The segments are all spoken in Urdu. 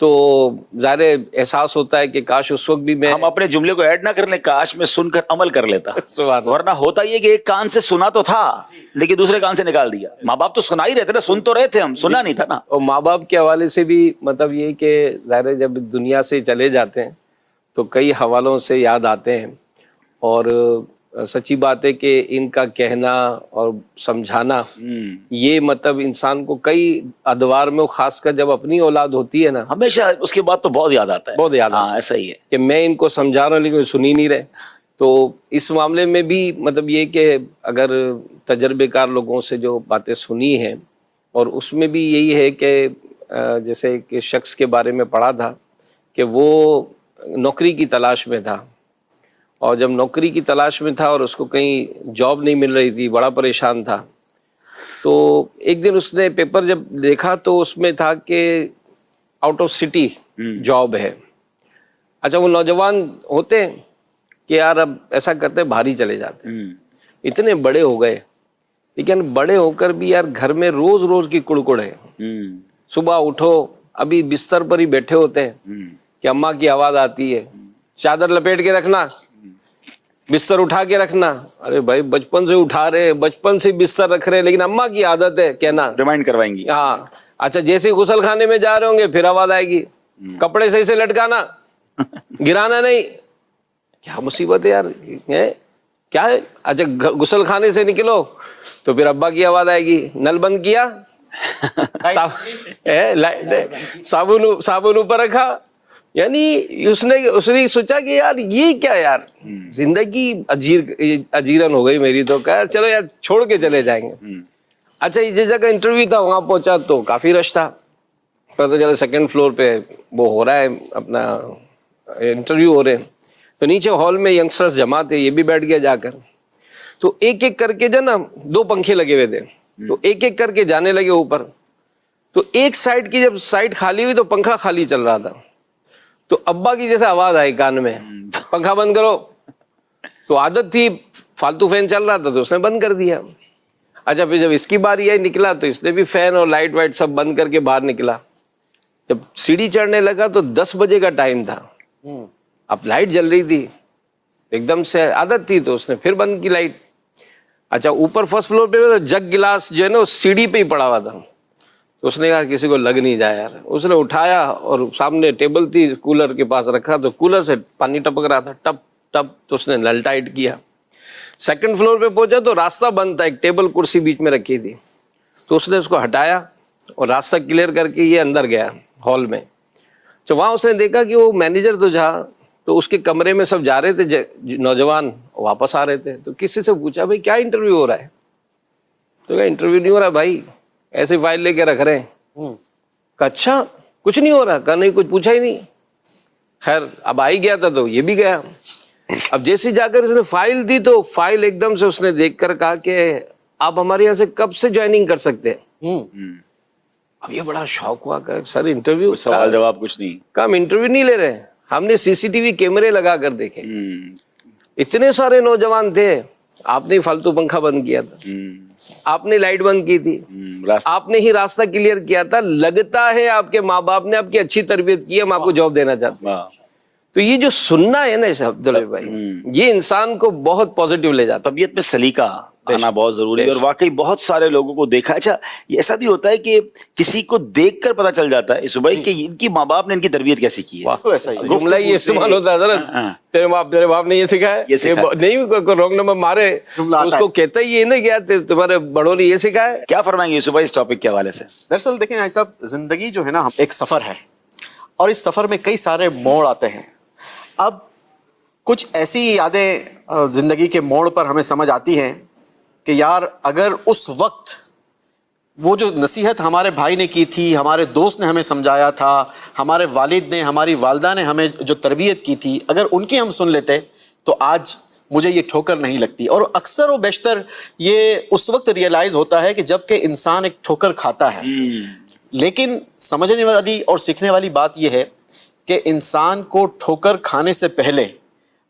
تو ظاہر احساس ہوتا ہے کہ کاش اس وقت بھی میں ہم اپنے جملے کو ایڈ نہ کر لیں، کاش میں سن کر عمل کر لیتا، سبحان اللہ۔ ورنہ ہوتا یہ کہ ایک کان سے سنا تو تھا لیکن دوسرے کان سے نکال دیا۔ ماں باپ تو سنا ہی رہتے نا، سن تو رہے تھے، ہم سنا نہیں تھا نا۔ اور ماں باپ کے حوالے سے بھی مطلب یہ کہ ظاہر جب دنیا سے چلے جاتے ہیں تو کئی حوالوں سے یاد آتے ہیں، اور سچی بات ہے کہ ان کا کہنا اور سمجھانا یہ مطلب انسان کو کئی ادوار میں، خاص کر جب اپنی اولاد ہوتی ہے نا، ہمیشہ اس کے بعد تو بہت یاد آتا ہے، بہت یاد آتا ہے۔ ہاں ایسا ہی ہے۔ کہ میں ان کو سمجھا رہا ہوں لیکن سن ہی نہیں رہے۔ تو اس معاملے میں بھی مطلب یہ کہ اگر تجربے کار لوگوں سے جو باتیں سنی ہیں، اور اس میں بھی یہی ہے کہ جیسے کہ شخص کے بارے میں پڑھا تھا کہ وہ نوکری کی تلاش میں تھا، اور جب نوکری کی تلاش میں تھا اور اس کو کہیں جاب نہیں مل رہی تھی، بڑا پریشان تھا، تو ایک دن اس نے پیپر جب دیکھا تو اس میں تھا کہ آؤٹ آف سٹی جاب ہے۔ اچھا وہ نوجوان ہوتے ہیں کہ یار اب ایسا کرتے باہر ہی چلے جاتے ہیں، اتنے بڑے ہو گئے، لیکن بڑے ہو کر بھی یار گھر میں روز روز کی کڑکڑ ہے۔ صبح اٹھو، ابھی بستر پر ہی بیٹھے ہوتے ہیں کہ اماں کی آواز آتی ہے، چادر لپیٹ کے رکھنا، بستر اٹھا کے رکھنا۔ ارے بھائی بچپن سے اٹھا رہے، بچپن سے بستر رکھ رہے، لیکن اماں کی عادت ہے کہنا، ریمائنڈ کروائیں گی۔ ہاں اچھا جیسے غسل خانے میں جا رہے ہوں گے پھر آواز آئے گی، کپڑے صحیح سے لٹکانا، گرانا نہیں۔ کیا مصیبت ہے یار، کیا ہے؟ اچھا غسل خانے سے نکلو تو پھر ابا کی آواز آئے گی، نل بند کیا، صابن اوپر رکھا۔ یعنی اس نے سوچا کہ یار یہ کیا یار، زندگی اجیرن ہو گئی میری، تو کہا چلو یار چھوڑ کے چلے جائیں گے۔ اچھا جس جگہ انٹرویو تھا وہاں پہنچا تو کافی رش تھا، پتہ چلا سیکنڈ فلور پہ وہ ہو رہا ہے، اپنا انٹرویو ہو رہے ہیں، تو نیچے ہال میں ینگسٹرز جمع تھے، یہ بھی بیٹھ گیا جا کر، تو ایک ایک کر کے جو نا 2 پنکھے لگے ہوئے تھے، تو ایک ایک کر کے جانے لگے اوپر، تو ایک سائڈ کی جب سائڈ خالی ہوئی تو پنکھا خالی چل رہا تھا، تو ابا کی جیسے آواز آئی کان میں، پنکھا بند کرو، تو عادت تھی فالتو فین چل رہا تھا تو اس نے بند کر دیا۔ اچھا پھر جب اس کی باری آئی نکلا تو اس نے بھی فین اور لائٹ وائٹ سب بند کر کے باہر نکلا، جب سیڑھی چڑھنے لگا تو 10 بجے کا ٹائم تھا، اب لائٹ جل رہی تھی، ایک دم سے عادت تھی تو اس نے پھر بند کی لائٹ۔ اچھا اوپر فرسٹ فلور پہ تو جگ گلاس جو ہے نا سیڑھی پہ ہی پڑا ہوا تھا، تو اس نے کہا کسی کو لگ نہیں جائے یار، اس نے اٹھایا اور سامنے ٹیبل تھی کولر کے پاس رکھا تو کولر سے پانی ٹپک رہا تھا ٹپ ٹپ، تو اس نے نل ٹائٹ کیا۔ سیکنڈ فلور پہ پہنچا تو راستہ بند تھا، ایک ٹیبل کرسی بیچ میں رکھی تھی، تو اس نے اس کو ہٹایا اور راستہ کلیئر کر کے یہ اندر گیا ہال میں۔ تو وہاں اس نے دیکھا کہ وہ مینیجر تو جہاں تو اس کے کمرے میں سب جا رہے تھے نوجوان، واپس آ رہے تھے، تو کسی سے پوچھا بھائی کیا انٹرویو ہو رہا ہے؟ تو کہا انٹرویو نہیں ہو رہا بھائی، ایسے فائل لے کے رکھ رہے ہیں۔ کہا اچھا کچھ نہیں ہو رہا؟ کہا نہیں کچھ پوچھا ہی نہیں۔ خیر اب آ ہی گیا تھا تو یہ بھی گیا۔ اب جیسے جا کر اس نے فائل دی تو فائل ایک دم سے اس نے دیکھ کر کہا کہ آپ ہمارے یہاں سے کب سے جوائننگ کر سکتے ہیں؟ اب یہ بڑا شوق ہوا کہ سر انٹرویو، سوال جواب کچھ نہیں، کہا ہم انٹرویو نہیں لے رہے، ہم نے CCTV کیمرے لگا کر دیکھے، اتنے سارے نوجوان تھے، آپ نے فالتو پنکھا بند کیا تھا، آپ نے لائٹ بند کی تھی، آپ نے ہی راستہ کلیئر کیا تھا، لگتا ہے آپ کے ماں باپ نے آپ کی اچھی تربیت کی ہے، ہم آپ کو جاب دینا چاہتے ہیں۔ تو یہ جو سننا ہے نا عبداللہ بھائی، یہ انسان کو بہت پازیٹیو لے جاتا ہے۔ طبیعت میں سلیقہ آنا بہت ضروری ہے، اور واقعی بہت سارے لوگوں کو دیکھا۔ اچھا یہ ایسا بھی ہوتا ہے کہ کسی کو دیکھ کر پتہ چل جاتا ہے صبح کہ ان کی ماں باپ نے ان کی تربیت کیسی کی ہے۔ جملہ یہ استعمال ہوتا ہے حضرت، تیرے باپ نے یہ سکھایا، نہیں کوئی رانگ نمبر مارے اس کو کہتا ہی یہ نہیں کیا تمہارے بڑوں نے یہ سکھایا۔ کیا فرمائیں گے صبح اس ٹاپک کے حوالے سے؟ دراصل دیکھیں بھائی صاحب، زندگی جو ہے نا ایک سفر ہے، اور اس سفر میں کئی سارے موڑ آتے ہیں۔ اب کچھ ایسی یادیں زندگی کے موڑ پر ہمیں سمجھ آتی ہیں کہ یار اگر اس وقت وہ جو نصیحت ہمارے بھائی نے کی تھی، ہمارے دوست نے ہمیں سمجھایا تھا، ہمارے والد نے، ہماری والدہ نے ہمیں جو تربیت کی تھی، اگر ان کی ہم سن لیتے تو آج مجھے یہ ٹھوکر نہیں لگتی۔ اور اکثر و بیشتر یہ اس وقت ریئلائز ہوتا ہے کہ جب کہ انسان ایک ٹھوکر کھاتا ہے۔ لیکن سمجھنے والی اور سیکھنے والی بات یہ ہے کہ انسان کو ٹھوکر کھانے سے پہلے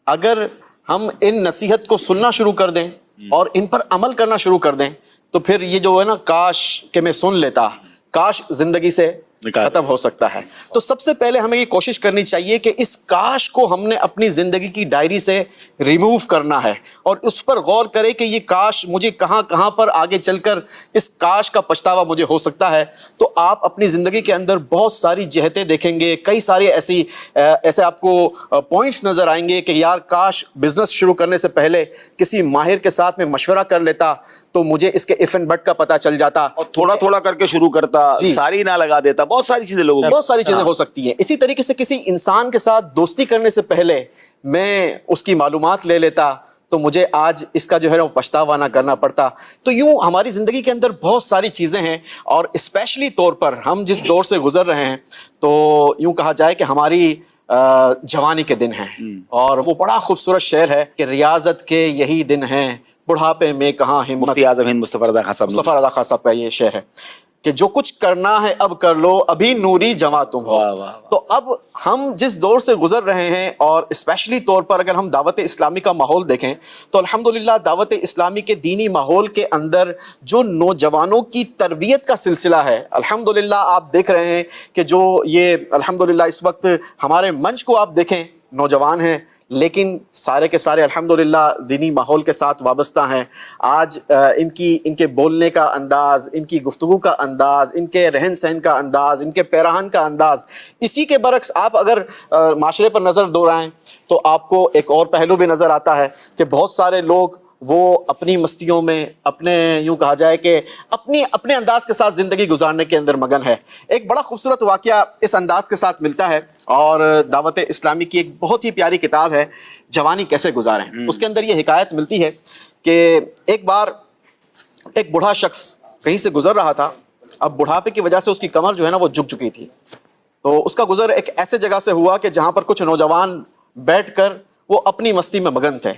اگر ہم ان نصیحت کو سننا شروع کر دیں اور ان پر عمل کرنا شروع کر دیں تو پھر یہ جو ہے نا کاش کہ میں سن لیتا، کاش زندگی سے ختم ہو سکتا ہے. تو سب سے پہلے ہمیں یہ کوشش کرنی چاہیے کہ اس کاش کو ہم نے اپنی زندگی کی ڈائری سے ریموو کرنا ہے اور اس پر غور کرے کہ یہ کاش مجھے کہاں کہاں پر آگے چل کر اس کاش کا پچھتاوا مجھے ہو سکتا ہے. تو آپ اپنی زندگی کے اندر بہت ساری جہتیں دیکھیں گے, کئی سارے ایسے آپ کو پوائنٹس نظر آئیں گے کہ یار کاش بزنس شروع کرنے سے پہلے کسی ماہر کے ساتھ میں مشورہ کر لیتا تو مجھے اس کے اف اینڈ بٹ کا پتہ چل جاتا, اور تھوڑا تھوڑا کر کے شروع کرتا, ساری نہ لگا دیتا. بہت ساری چیزیں لوگوں کو, بہت ساری چیزیں ہو سکتی ہیں. اسی طریقے سے کسی انسان کے ساتھ دوستی کرنے سے پہلے میں اس کی معلومات لے لیتا تو مجھے آج اس کا جو ہے وہ پچھتاوا نہ کرنا پڑتا. تو یوں ہماری زندگی کے اندر بہت ساری چیزیں ہیں, اور اسپیشلی طور پر ہم جس دور سے گزر رہے ہیں تو یوں کہا جائے کہ ہماری جوانی کے دن ہیں, اور وہ بڑا خوبصورت شعر ہے کہ ریاضت کے یہی دن ہیں بڑھاپے میں کہاں ہمت. مفتی اعظم ہند مصطفی رضا خان صاحب, مصطفی رضا خان صاحب کا یہ شعر ہے کہ جو کچھ کرنا ہے اب کر لو ابھی نوری جواں تم ہو. تو اب ہم جس دور سے گزر رہے ہیں, اور اسپیشلی طور پر اگر ہم دعوت اسلامی کا ماحول دیکھیں تو الحمدللہ دعوت اسلامی کے دینی ماحول کے اندر جو نوجوانوں کی تربیت کا سلسلہ ہے, الحمدللہ آپ دیکھ رہے ہیں کہ جو یہ الحمدللہ اس وقت ہمارے منچ کو آپ دیکھیں, نوجوان ہیں لیکن سارے کے سارے الحمدللہ دینی ماحول کے ساتھ وابستہ ہیں. آج ان کے بولنے کا انداز, ان کی گفتگو کا انداز, ان کے رہن سہن کا انداز, ان کے پیراہن کا انداز, اسی کے برعکس آپ اگر معاشرے پر نظر دوڑائیں تو آپ کو ایک اور پہلو بھی نظر آتا ہے کہ بہت سارے لوگ وہ اپنی مستیوں میں, اپنے یوں کہا جائے کہ اپنے انداز کے ساتھ زندگی گزارنے کے اندر مگن ہے. ایک بڑا خوبصورت واقعہ اس انداز کے ساتھ ملتا ہے, اور دعوت اسلامی کی ایک بہت ہی پیاری کتاب ہے جوانی کیسے گزاریں. اس کے اندر یہ حکایت ملتی ہے کہ ایک بار ایک بوڑھا شخص کہیں سے گزر رہا تھا. اب بڑھاپے کی وجہ سے اس کی کمر جو ہے نا وہ جھک چکی تھی, تو اس کا گزر ایک ایسے جگہ سے ہوا کہ جہاں پر کچھ نوجوان بیٹھ کر وہ اپنی مستی میں مگن تھے.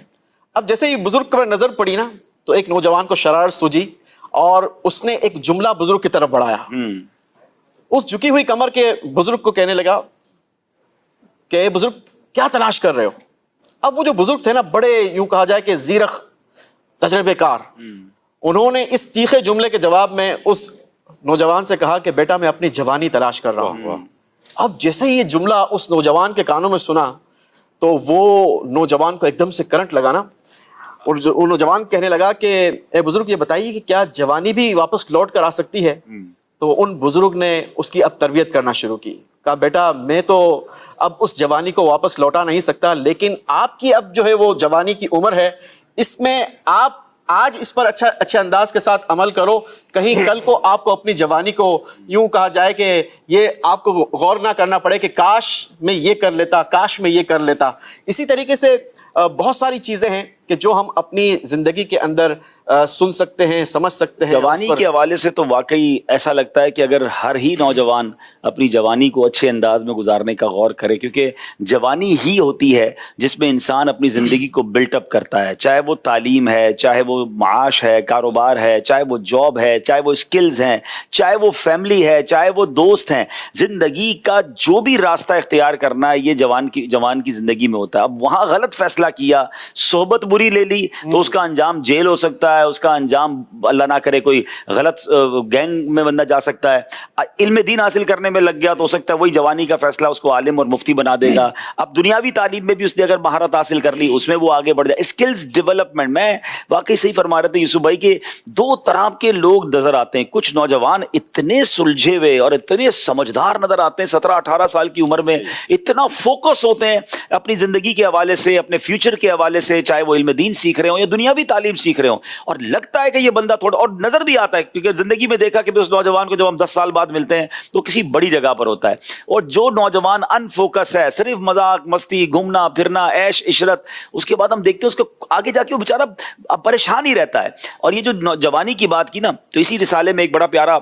اب جیسے ہی بزرگ پر نظر پڑی نا تو ایک نوجوان کو شرارت سوجی اور اس نے ایک جملہ بزرگ کی طرف بڑھایا. اس جھکی ہوئی کمر کے بزرگ کو کہنے لگا کہ اے بزرگ کیا تلاش کر رہے ہو. اب وہ جو بزرگ تھے نا بڑے یوں کہا جائے کہ زیرخ تجربے کار, انہوں نے اس تیکھے جملے کے جواب میں اس نوجوان سے کہا کہ بیٹا میں اپنی جوانی تلاش کر رہا ہوں. اب جیسے ہی یہ جملہ اس نوجوان کے کانوں میں سنا تو وہ نوجوان کو ایک دم سے کرنٹ لگا نا, اور وہ نوجوان کہنے لگا کہ اے بزرگ یہ بتائیے کہ کیا جوانی بھی واپس لوٹ کر آ سکتی ہے. تو ان بزرگ نے اس کی اب تربیت کرنا شروع کی. کہا بیٹا میں تو اب اس جوانی کو واپس لوٹا نہیں سکتا, لیکن آپ کی اب جو ہے وہ جوانی کی عمر ہے, اس میں آپ آج اس پر اچھے انداز کے ساتھ عمل کرو, کہیں کل کو آپ کو اپنی جوانی کو یوں کہا جائے کہ یہ آپ کو غور نہ کرنا پڑے کہ کاش میں یہ کر لیتا, کاش میں یہ کر لیتا. اسی طریقے سے بہت ساری چیزیں ہیں کہ جو ہم اپنی زندگی کے اندر سن سکتے ہیں, سمجھ سکتے ہیں. جوانی کے حوالے سے تو واقعی ایسا لگتا ہے کہ اگر ہر ہی نوجوان اپنی جوانی کو اچھے انداز میں گزارنے کا غور کرے, کیونکہ جوانی ہی ہوتی ہے جس میں انسان اپنی زندگی کو بلٹ اپ کرتا ہے, چاہے وہ تعلیم ہے, چاہے وہ معاش ہے, کاروبار ہے, چاہے وہ جاب ہے, چاہے وہ اسکلز ہیں, چاہے وہ فیملی ہے, چاہے وہ دوست ہیں. زندگی کا جو بھی راستہ اختیار کرنا ہے یہ جوان کی زندگی میں ہوتا ہے. اب وہاں غلط فیصلہ کیا, صحبت بری لے لی تو اس کا انجام جیل ہو سکتا ہے, اس کا انجام اللہ نہ کرے کوئی غلط گینگ میں بندہ جا سکتا ہے. علم دین حاصل کرنے میں لگ گیا تو ہو سکتا ہے وہی جوانی کا فیصلہ اس کو عالم اور مفتی بنا دے گا. اب دنیاوی تعلیم میں بھی اس نے اگر مہارت حاصل کر لی اس میں وہ آگے بڑھ جائے. اسکلز ڈیولپمنٹ میں واقعی صحیح فرما رہے تھے یوسف بھائی کہ دو طرح کے لوگ نظر آتے ہیں. کچھ نوجوان اتنے سلجھے ہوئے اور اتنے سمجھدار نظر آتے ہیں, 17-18 سال کی عمر میں اتنا فوکس ہوتے ہیں اپنی زندگی کے حوالے سے, اپنے فیوچر کے حوالے سے, چاہے وہ علم دین سیکھ رہے ہوں یا دنیاوی تعلیم سیکھ رہے ہوں, اور لگتا ہے کہ یہ بندہ تھوڑا, اور نظر بھی آتا ہے کیونکہ زندگی میں دیکھا کہ اس نوجوان کو جب ہم 10 سال بعد ملتے ہیں تو کسی بڑی جگہ پر ہوتا ہے. اور جو نوجوان ان فوکس ہے, صرف مذاق مستی, گھومنا پھرنا, عیش عشرت, اس کے بعد ہم دیکھتے ہیں اس کو آگے جا کے وہ بیچارہ پریشان ہی رہتا ہے. اور یہ جو جوانی کی بات کی نا تو اسی رسالے میں ایک بڑا پیارا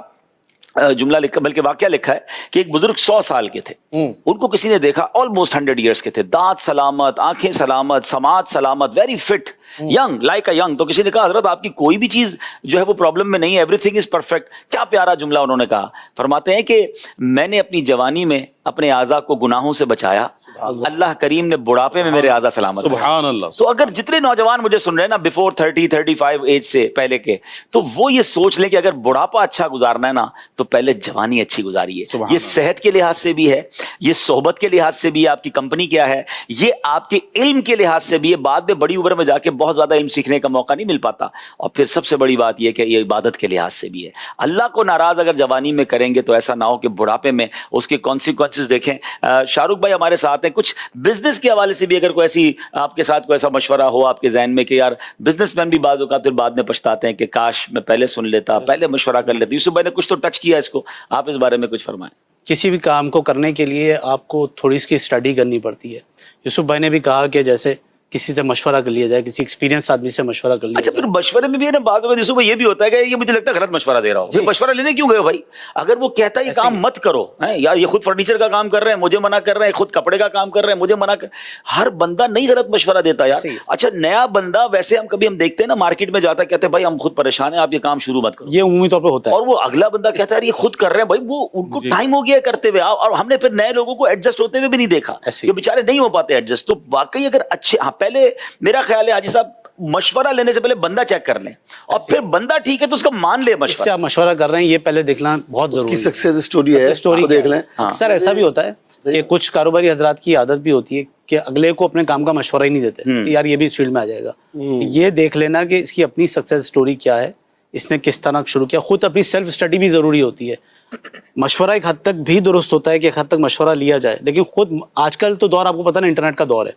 جملہ لکھا, بلکہ واقعہ لکھا ہے کہ ایک بزرگ 100 سال کے تھے, ان کو کسی نے دیکھا آلموسٹ 100 ایئرس کے تھے, دانت سلامت, آنکھیں سلامت, سماعت سلامت, very fit, young like a young. تو کسی نے کہا حضرت آپ کی کوئی بھی چیز جو ہے وہ پرابلم میں نہیں ہے, ایوری تھنگ از پرفیکٹ. کیا پیارا جملہ انہوں نے کہا. فرماتے ہیں کہ میں نے اپنی جوانی میں اپنے اعضاء کو گناہوں سے بچایا اللہ کریم نے بڑھاپے میں میرے اعضا سلامت رکھے۔ سبحان اللہ۔ تو اگر جتنے نوجوان مجھے سن رہے ہیں نا بفور 30-35 ایج سے پہلے کے، تو وہ یہ سوچ لیں کہ اگر بڑھاپا اچھا گزارنا ہے نا تو پہلے جوانی اچھی گزاری ہے۔ یہ صحت کے لحاظ سے بھی ہے، یہ صحبت کے لحاظ سے بھی ہے، آپ کی کمپنی کیا ہے، یہ آپ کے علم کے لحاظ سے بھی ہے۔ بعد میں بڑی عمر میں جا کے بہت زیادہ علم سیکھنے کا موقع نہیں مل پاتا، اور پھر سب سے بڑی بات یہ کہ یہ عبادت کے لحاظ سے بھی ہے۔ اللہ کو ناراض اگر جوانی میں کریں گے تو ایسا نہ ہو کہ بڑھاپے میں اس کے کانسیکوینسز دیکھیں۔ شاہ رخ بھائی ہمارے ساتھ ہیں، کچھ بزنس کے حوالے سے بھی اگر کوئی ایسی آپ کے ساتھ کوئی ایسا مشورہ ہو آپ کے ذہن میں کہ یار بزنس مین بھی بعض اوقات پھر بعد میں پچھتاتے ہیں کہ کاش میں پہلے سن لیتا، پہلے مشورہ کر لیتا۔ یوسف بھائی نے کچھ تو ٹچ کیا اس کو، آپ اس بارے میں کچھ فرمائیں۔ کسی بھی کام کو کرنے کے لیے آپ کو تھوڑی سی اسٹڈی کرنی پڑتی ہے۔ یوسف بھائی نے بھی کہا کہ جیسے کسی سے مشورہ کر لیا جائے، کسی ایکسپیرینس آدمی سے مشورہ کر لیا اچھا جائے۔ پھر مشورے میں بھی ہے نا بعض اوقات یوسف بھائی یہ بھی ہوتا ہے کہ یہ مجھے لگتا ہے غلط مشورہ دے رہا ہوں، مشورہ لینے کیوں گئے ہو بھائی؟ اگر وہ کہتا ہے یہ کام مت کرو، یا یہ خود فرنیچر کا کام کر رہے ہیں مجھے منع کر رہے ہیں، خود کپڑے کا کام کر رہے ہیں مجھے منع کر، ہر بندہ نہیں غلط مشورہ دیتا یار۔ اچھا نیا بندہ ویسے ہم دیکھتے ہیں نا مارکیٹ میں جاتا ہے کہتے ہیں بھائی ہم خود پریشان ہیں آپ یہ کام شروع مت کرو، یہ عمومی طور پہ ہوتا ہے، اور وہ اگلا بندہ کہتا ہے یہ خود کر رہے ہیں بھائی، وہ ان کو ٹائم ہو گیا کرتے ہوئے، اور ہم نے پھر نئے لوگوں کو ایڈجسٹ ہوتے ہوئے بھی نہیں دیکھا کہ بیچارے نہیں ہو پاتے ایڈجسٹ۔ تو واقعی اگر اچھے پہلے میرا خیال ہے حاجی صاحب مشورہ لینے سے پہلے بندہ چیک کر لیں، اور پھر بندہ ٹھیک ہے تو اس کا مان لے اس سے آپ مشورہ کر رہے ہیں یہ پہلے دیکھنا بہت ضروری ہے۔ اس کی سکسیس سٹوری ہے، اسٹوری دیکھ لیں۔ اکثر ایسا بھی ہوتا ہے کہ کچھ کاروباری حضرات کی عادت بھی ہوتی ہے کہ اگلے کو اپنے کام کا مشورہ ہی نہیں دیتے کہ یار یہ بھی اس فیلڈ میں آ جائے گا۔ یہ دیکھ لینا کہ اس کی اپنی سکسیس سٹوری کیا ہے، اس نے کس طرح شروع کیا، خود اپنی سیلف اسٹڈی بھی ضروری ہوتی ہے۔ مشورہ ایک حد تک بھی درست ہوتا ہے کہ ایک حد تک مشورہ لیا جائے، لیکن خود آج کل تو دور آپ کو پتہ نا انٹرنیٹ کا دور ہے،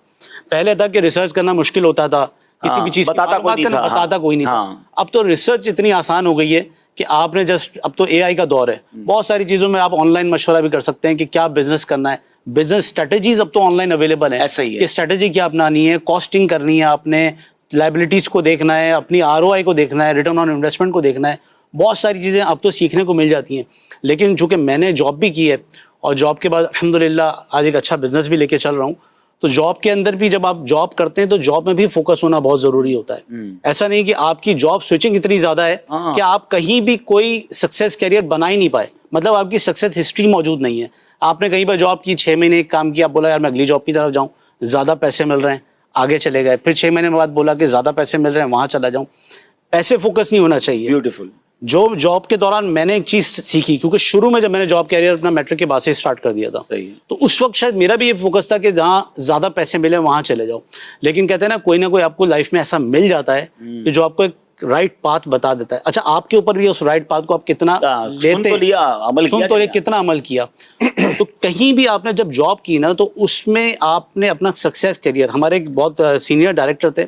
پہلے تھا کہ ریسرچ کرنا مشکل ہوتا تھا، کسی بھی چیز بتاتا کوئی نہیں تھا۔ اب تو ریسرچ اتنی آسان ہو گئی ہے کہ آپ نے جسٹ، اب تو اے آئی کا دور ہے، بہت ساری چیزوں میں آپ آن لائن مشورہ بھی کر سکتے ہیں کہ کیا بزنس کرنا ہے، بزنس اسٹریٹجیز اب تو آن لائن اویلیبل ہے کہ اسٹریٹجی کیا اپنانی ہے، کاسٹنگ کرنی ہے، آپ نے لائبلٹیز کو دیکھنا ہے، اپنی ROI کو دیکھنا ہے، ریٹرن آن انویسٹمنٹ کو دیکھنا ہے، بہت ساری چیزیں اب تو سیکھنے کو مل جاتی ہیں۔ لیکن چونکہ میں نے جاب بھی کی ہے اور جاب کے بعد الحمدللہ آج ایک اچھا بزنس بھی لے کے چل رہا ہوں، تو جاب کے اندر بھی جب آپ جاب کرتے ہیں تو جاب میں بھی فوکس ہونا بہت ضروری ہوتا ہے۔ ایسا نہیں کہ آپ کی جاب سوئچنگ اتنی زیادہ ہے کہ آپ کہیں بھی کوئی سکسیس کیریئر بنا ہی نہیں پائے، مطلب آپ کی سکسیس ہسٹری موجود نہیں ہے۔ آپ نے کہیں پر جاب کی، 6 مہینے کام کیا، بولا یار میں اگلی جاب کی طرف جاؤں، زیادہ پیسے مل رہے ہیں، آگے چلے گئے، پھر 6 مہینے بعد بولا کہ زیادہ پیسے مل رہے ہیں وہاں چلا جاؤں۔ ایسے فوکس نہیں ہونا چاہیے۔ بیوٹیفل۔ جو جاب کے دوران میں نے ایک چیز سیکھی، کیونکہ شروع میں جب میں نے جاب کیریئر اپنا میٹرک کے بعد سے اسٹارٹ کر دیا تھا، تو اس وقت شاید میرا بھی یہ فوکس تھا کہ جہاں زیادہ پیسے ملے وہاں چلے جاؤ، لیکن کہتے ہیں نا کوئی نہ کوئی آپ کو لائف میں ایسا مل جاتا ہے کہ جو آپ کو ایک رائٹ پاتھ بتا دیتا ہے۔ اچھا آپ کے اوپر بھی اس رائٹ پاتھ کو آپ کتنا لیتے، کتنا عمل کیا، تو کہیں بھی آپ نے جب جاب کی نا تو اس میں آپ نے اپنا سکسیس کیریئر، ہمارے ایک بہت سینئر ڈائریکٹر تھے،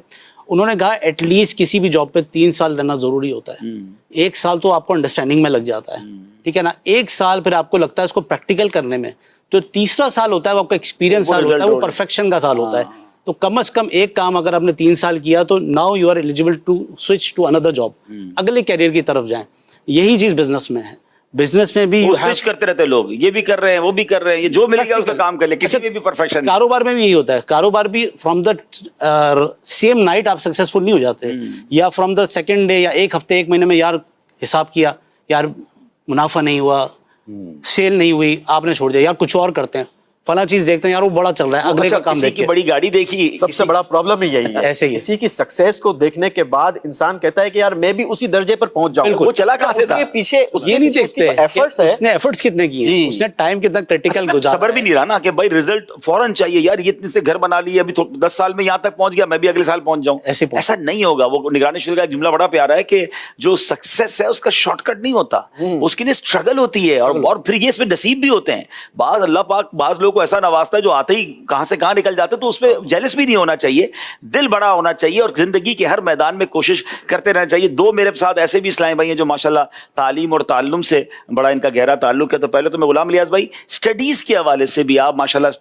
انہوں نے کہا ایٹ لیسٹ کسی بھی جاب پہ 3 سال رہنا ضروری ہوتا ہے۔ 1 سال تو آپ کو انڈرسٹینڈنگ میں لگ جاتا ہے، ٹھیک ہے نا، 1 سال پھر آپ کو لگتا ہے اس کو پریکٹیکل کرنے میں، جو تیسرا سال ہوتا ہے وہ آپ کا ایکسپیرینس سال ہوتا ہے، وہ پرفیکشن کا سال ہوتا ہے۔ تو کم از کم ایک کام اگر آپ نے 3 سال کیا تو now you are eligible to switch to اندر جاب، اگلے کیریئر کی طرف جائیں۔ یہی چیز بزنس میں ہے، بزنس میں بھی سوئچ کرتے رہتے لوگ، یہ بھی کر رہے ہیں وہ بھی کر رہے ہیں، یہ جو مل گیا اس کا کام کر لے، کسی میں بھی پرفیکشن۔ کاروبار میں بھی یہی ہوتا ہے، کاروبار بھی فرام دا سیم نائٹ آپ سکسیسفل نہیں ہو جاتے، یا فرام دا سیکنڈ ڈے یا ایک ہفتے 1 مہینے میں یار حساب کیا، یار منافع نہیں ہوا، سیل نہیں ہوئی، آپ نے چھوڑ دیا، یار کچھ اور کرتے ہیں، فلاں چیز دیکھتے ہیں، یار وہ بڑا چل رہا ہے، اگلے کا کام دیکھ کے بڑی گاڑی دیکھی۔ سب سے بڑا پرابلم ہی یہی ہے، ایسے ہی کسی کی سکسیس کو دیکھنے کے بعد انسان کہتا ہے کہ یار میں بھی اسی درجے پر پہنچ جاؤں۔ وہ چلا کہاں سے تھا؟ اس کے پیچھے یہ نہیں دیکھتے ایفرٹس ہے، اس نے ایفرٹس کتنے کیے، اس نے ٹائم کتنا کریٹیکل گزارا، صبر بھی نہیں رہا نا کہ بھائی ریزلٹ فوراً چاہیے، یار یہ اتنے سے گھر بنا لیے، ابھی 10 سال میں یہاں تک پہنچ گیا، میں بھی اگلے سال پہنچ جاؤں، ایسا نہیں ہوگا۔ وہ نگران شعور کا ایک جملہ بڑا پیارا ہے کہ جو سکسیس ہے اس کا شارٹ کٹ نہیں ہوتا، اس کے لیے اسٹرگل ہوتی ہے، اور پھر یہ اس میں نصیب بھی ہوتے ہیں۔ بعض اللہ پاک بعض لوگوں کو ایسا نوازتا ہے جو آتے ہی کہاں سے کہاں نکل جاتے، تو اس پہ جیلس بھی نہیں ہونا چاہیے، دل بڑا ہونا چاہیے، اور زندگی کے ہر میدان میں کوشش کرتے رہنا چاہیے۔ 2 میرے ساتھ ایسے بھی اسلامی بھائی ہیں جو ماشاءاللہ تعلیم اور تعلم سے بڑا ان کا گہرا تعلق ہے۔ تو پہلے تو میں غلام الیاس بھائی اسٹڈیز کے حوالے سے بھی آپ ماشاءاللہ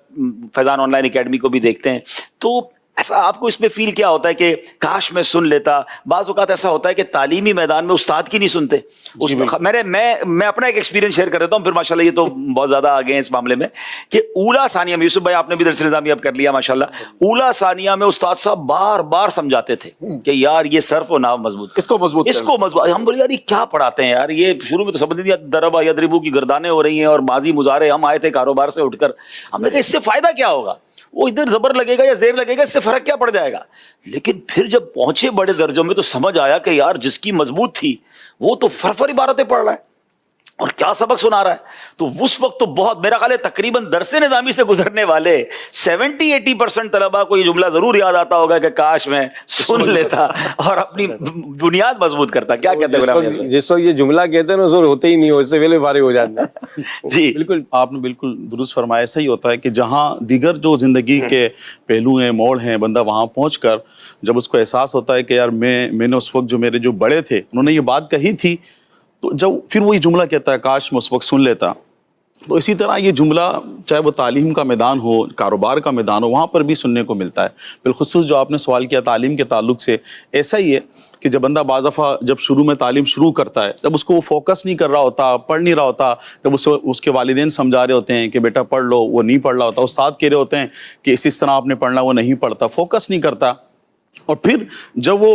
فیضان آن لائن اکیڈمی کو بھی دیکھتے ہیں، تو ایسا آپ کو اس میں فیل کیا ہوتا ہے کہ کاش میں سن لیتا؟ بعض اوقات ایسا ہوتا ہے کہ تعلیمی میدان میں استاد کی نہیں سنتے۔ میں اپنا ایک ایکسپیرینس شیئر کر دیتا ہوں، پھر ماشاءاللہ یہ تو بہت زیادہ آگے ہیں اس معاملے میں، کہ اولا ثانیہ میں، یوسف بھائی آپ نے بھی درس نظامی اب کر لیا ماشاءاللہ، اولا ثانیہ میں استاد صاحب بار بار سمجھاتے تھے کہ یار یہ صرف و نحو مضبوط، اس کو مضبوط۔ ہم بولے یار یہ کیا پڑھاتے ہیں یار، یہ شروع میں تو سمجھ نہیں، دربا یدربو کی گردانیں ہو رہی ہیں اور ماضی مضارع، ہم آئے تھے کاروبار سے اٹھ کر، ہم نے کہا اس سے فائدہ کیا ہوگا؟ وہ ادھر زبر لگے گا یا زیر لگے گا، اس سے فرق کیا پڑ جائے گا. لیکن پھر جب پہنچے بڑے درجوں میں تو سمجھ آیا کہ یار جس کی مضبوط تھی وہ تو فرفر عبارتیں پڑھ رہا ہے اور کیا سبق سنا رہا ہے. تو اس وقت تو بہت، میرا خیال ہے تقریباً درس نظامی سے گزرنے والے 70-80% طلباء کو یہ جملہ ضرور یاد آتا ہوگا کہ کاش میں سن لیتا اور اپنی بنیاد مضبوط کرتا. کیا کہتے ہیں جس وقت یہ جملہ کہتے ہیں نا، زور ہوتے ہی نہیں ہو، اس سے پہلے فارغ ہو جاتے ہیں. جی بالکل آپ نے بالکل درست فرمایا. ایسا ہی ہوتا ہے کہ جہاں دیگر جو زندگی کے پہلو ہیں، موڑ ہیں، بندہ وہاں پہنچ کر جب اس کو احساس ہوتا ہے کہ یار میں نے اس وقت جو میرے جو بڑے تھے انہوں نے یہ بات کہی تھی، تو جب پھر وہ یہ جملہ کہتا ہے کاش میں اس وقت سن لیتا. تو اسی طرح یہ جملہ چاہے وہ تعلیم کا میدان ہو، کاروبار کا میدان ہو، وہاں پر بھی سننے کو ملتا ہے. بالخصوص جو آپ نے سوال کیا تعلیم کے تعلق سے، ایسا ہی ہے کہ جب بندہ بعض دفعہ جب شروع میں تعلیم شروع کرتا ہے، جب اس کو وہ فوکس نہیں کر رہا ہوتا، پڑھ نہیں رہا ہوتا، جب اس کے والدین سمجھا رہے ہوتے ہیں کہ بیٹا پڑھ لو، وہ نہیں پڑھ رہا ہوتا، استاد کہہ رہے ہوتے ہیں کہ اس طرح آپ نے پڑھنا، وہ نہیں پڑھتا، فوکس نہیں کرتا. اور پھر جب وہ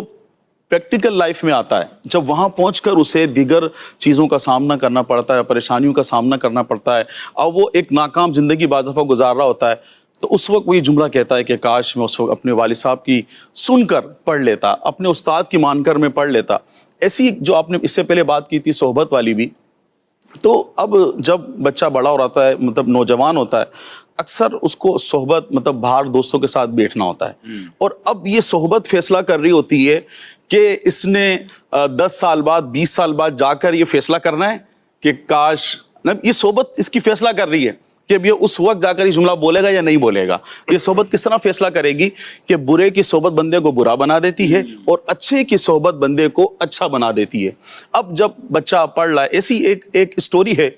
پریکٹیکل لائف میں آتا ہے، جب وہاں پہنچ کر اسے دیگر چیزوں کا سامنا کرنا پڑتا ہے، پریشانیوں کا سامنا کرنا پڑتا ہے، اور وہ ایک ناکام زندگی بعض دفعہ گزار رہا ہوتا ہے، تو اس وقت وہ یہ جملہ کہتا ہے کہ کاش میں اس وقت اپنے والد صاحب کی سن کر پڑھ لیتا، اپنے استاد کی مان کر میں پڑھ لیتا. ایسی جو آپ نے اس سے پہلے بات کی تھی صحبت والی بھی، تو اب جب بچہ بڑا ہو رہا ہے، مطلب نوجوان ہوتا ہے، اکثر اس کو صحبت مطلب باہر دوستوں کے ساتھ بیٹھنا ہوتا ہے، اور اب یہ صحبت فیصلہ کر رہی ہوتی ہے کہ اس نے 10 سال بعد 20 سال بعد جا کر یہ فیصلہ کرنا ہے کہ کاش، یہ صحبت اس کی فیصلہ کر رہی ہے کہ اب یہ اس وقت جا کر یہ جملہ بولے گا یا نہیں بولے گا. یہ صحبت کس طرح فیصلہ کرے گی کہ برے کی صحبت بندے کو برا بنا دیتی ہے اور اچھے کی صحبت بندے کو اچھا بنا دیتی ہے. اب جب بچہ پڑھ رہا ہے، ایسی ایک اسٹوری ہے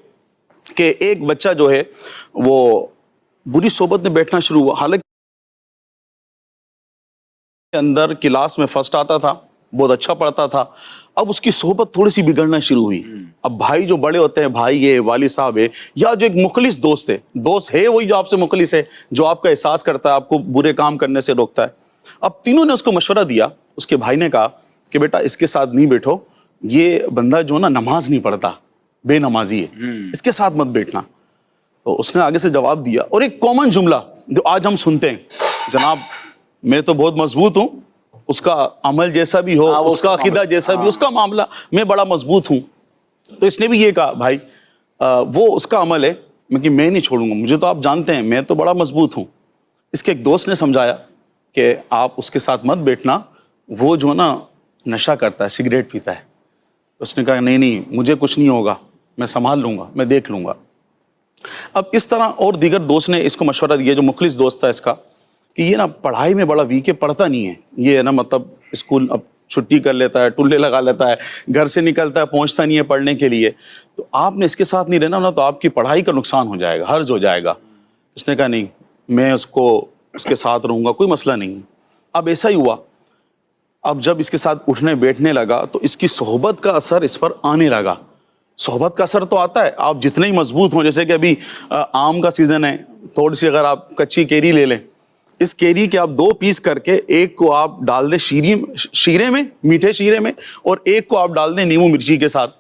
کہ ایک بچہ جو ہے وہ بری صحبت میں بیٹھنا شروع ہوا. حالانکہ اندر کلاس میں فرسٹ آتا تھا، بہت اچھا پڑھتا تھا، اب اس کی صحبت تھوڑی سی بگڑنا شروع ہوئی. اب بھائی جو بڑے ہوتے ہیں، بھائی ہے، والد صاحب ہے، یا جو ایک مخلص دوست ہے وہی جو آپ سے مخلص ہے، جو آپ کا احساس کرتا ہے، آپ کو برے کام کرنے سے روکتا ہے. اب تینوں نے اس کو مشورہ دیا. اس کے بھائی نے کہا کہ بیٹا اس کے ساتھ نہیں بیٹھو، یہ بندہ جو نا نماز نہیں پڑھتا، بے نمازی ہے، اس کے ساتھ مت بیٹھنا. تو اس نے آگے سے جواب دیا، اور ایک کامن جملہ جو آج ہم سنتے ہیں، جناب میں تو بہت مضبوط ہوں، اس کا عمل جیسا بھی ہو، اس کا عقیدہ جیسا بھی، اس کا معاملہ، میں بڑا مضبوط ہوں. تو اس نے بھی یہ کہا بھائی وہ اس کا عمل ہے، میں نہیں چھوڑوں گا، مجھے تو آپ جانتے ہیں میں تو بڑا مضبوط ہوں. اس کے ایک دوست نے سمجھایا کہ آپ اس کے ساتھ مت بیٹھنا، وہ جو نا نشہ کرتا ہے، سگریٹ پیتا ہے. اس نے کہا نہیں مجھے کچھ نہیں ہوگا، میں سنبھال لوں گا، میں دیکھ لوں گا. اب اس طرح اور دیگر دوست نے اس کو مشورہ دیا، جو مخلص دوست تھا اس کا، کہ یہ نا پڑھائی میں بڑا ویک ہے، پڑھتا نہیں ہے، یہ نا مطلب اسکول اب چھٹی کر لیتا ہے، ٹلے لگا لیتا ہے، گھر سے نکلتا ہے، پہنچتا نہیں ہے پڑھنے کے لیے، تو آپ نے اس کے ساتھ نہیں رہنا نا، تو آپ کی پڑھائی کا نقصان ہو جائے گا، حرج ہو جائے گا. اس نے کہا نہیں، میں اس کے ساتھ رہوں گا، کوئی مسئلہ نہیں. اب ایسا ہی ہوا. اب جب اس کے ساتھ اٹھنے بیٹھنے لگا تو اس کی صحبت کا اثر اس پر آنے لگا. صحبت کا اثر تو آتا ہے، آپ جتنے ہی مضبوط ہوں، جیسے کہ ابھی آم کا سیزن ہے، تھوڑی سی اگر آپ کچی کیری لے لیں، اس کیری کے آپ 2 پیس کر کے ایک کو آپ ڈال دیں شیرے میں، میٹھے شیرے میں، اور ایک کو آپ ڈال دیں نیمو مرچی کے ساتھ.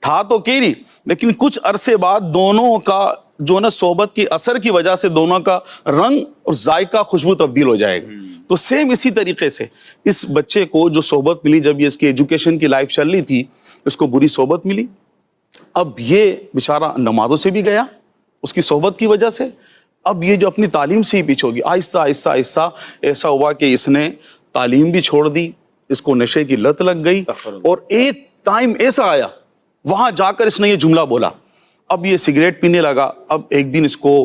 تھا تو کیری، لیکن کچھ عرصے بعد دونوں کا جو نا صحبت کی اثر کی وجہ سے دونوں کا رنگ اور ذائقہ، خوشبو تبدیل ہو جائے گا. تو سیم اسی طریقے سے اس بچے کو جو صحبت ملی، جب یہ اس کی ایجوکیشن کی لائف چل رہی تھی، اس کو بری صحبت ملی. اب یہ بیچارہ نمازوں سے بھی گیا اس کی صحبت کی وجہ سے. اب یہ جو اپنی تعلیم سے ہی پیچھے ہوگی، آہستہ آہستہ آہستہ ایسا ہوا کہ اس نے تعلیم بھی چھوڑ دی، اس کو نشے کی لت لگ گئی، اور ایک ٹائم ایسا آیا وہاں جا کر اس نے یہ جملہ بولا. اب یہ سگریٹ پینے لگا. اب ایک دن اس کو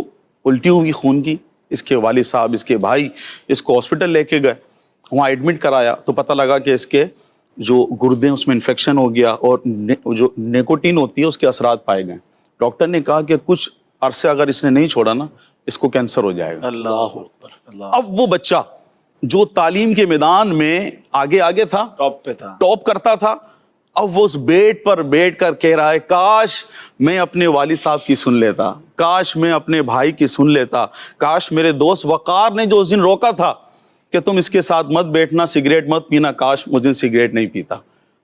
الٹی ہوئی خون کی، اس کے والد صاحب، اس کے بھائی اس کو ہاسپٹل لے کے گئے، وہاں ایڈمٹ کرایا تو پتہ لگا کہ اس کے جو گردے اس میں انفیکشن ہو گیا، اور جو نیکوٹین ہوتی ہے اس کے اثرات پائے گئے. ڈاکٹر نے کہا کہ کچھ عرصے اگر اس نے نہیں چھوڑا نا، اس کو کینسر ہو جائے گا. اللہ اکبر. اب وہ بچہ جو تعلیم کے میدان میں آگے تھا، ٹاپ پہ تھا، ٹاپ کرتا تھا، اب وہ اس بیڈ پر بیٹھ کر کہہ رہا ہے کاش میں اپنے والد صاحب کی سن لیتا، کاش میں اپنے بھائی کی سن لیتا، کاش میرے دوست وقار نے جو اس دن روکا تھا کہ تم اس کے ساتھ مت بیٹھنا، سگریٹ مت پینا، کاش اس دن سگریٹ نہیں پیتا.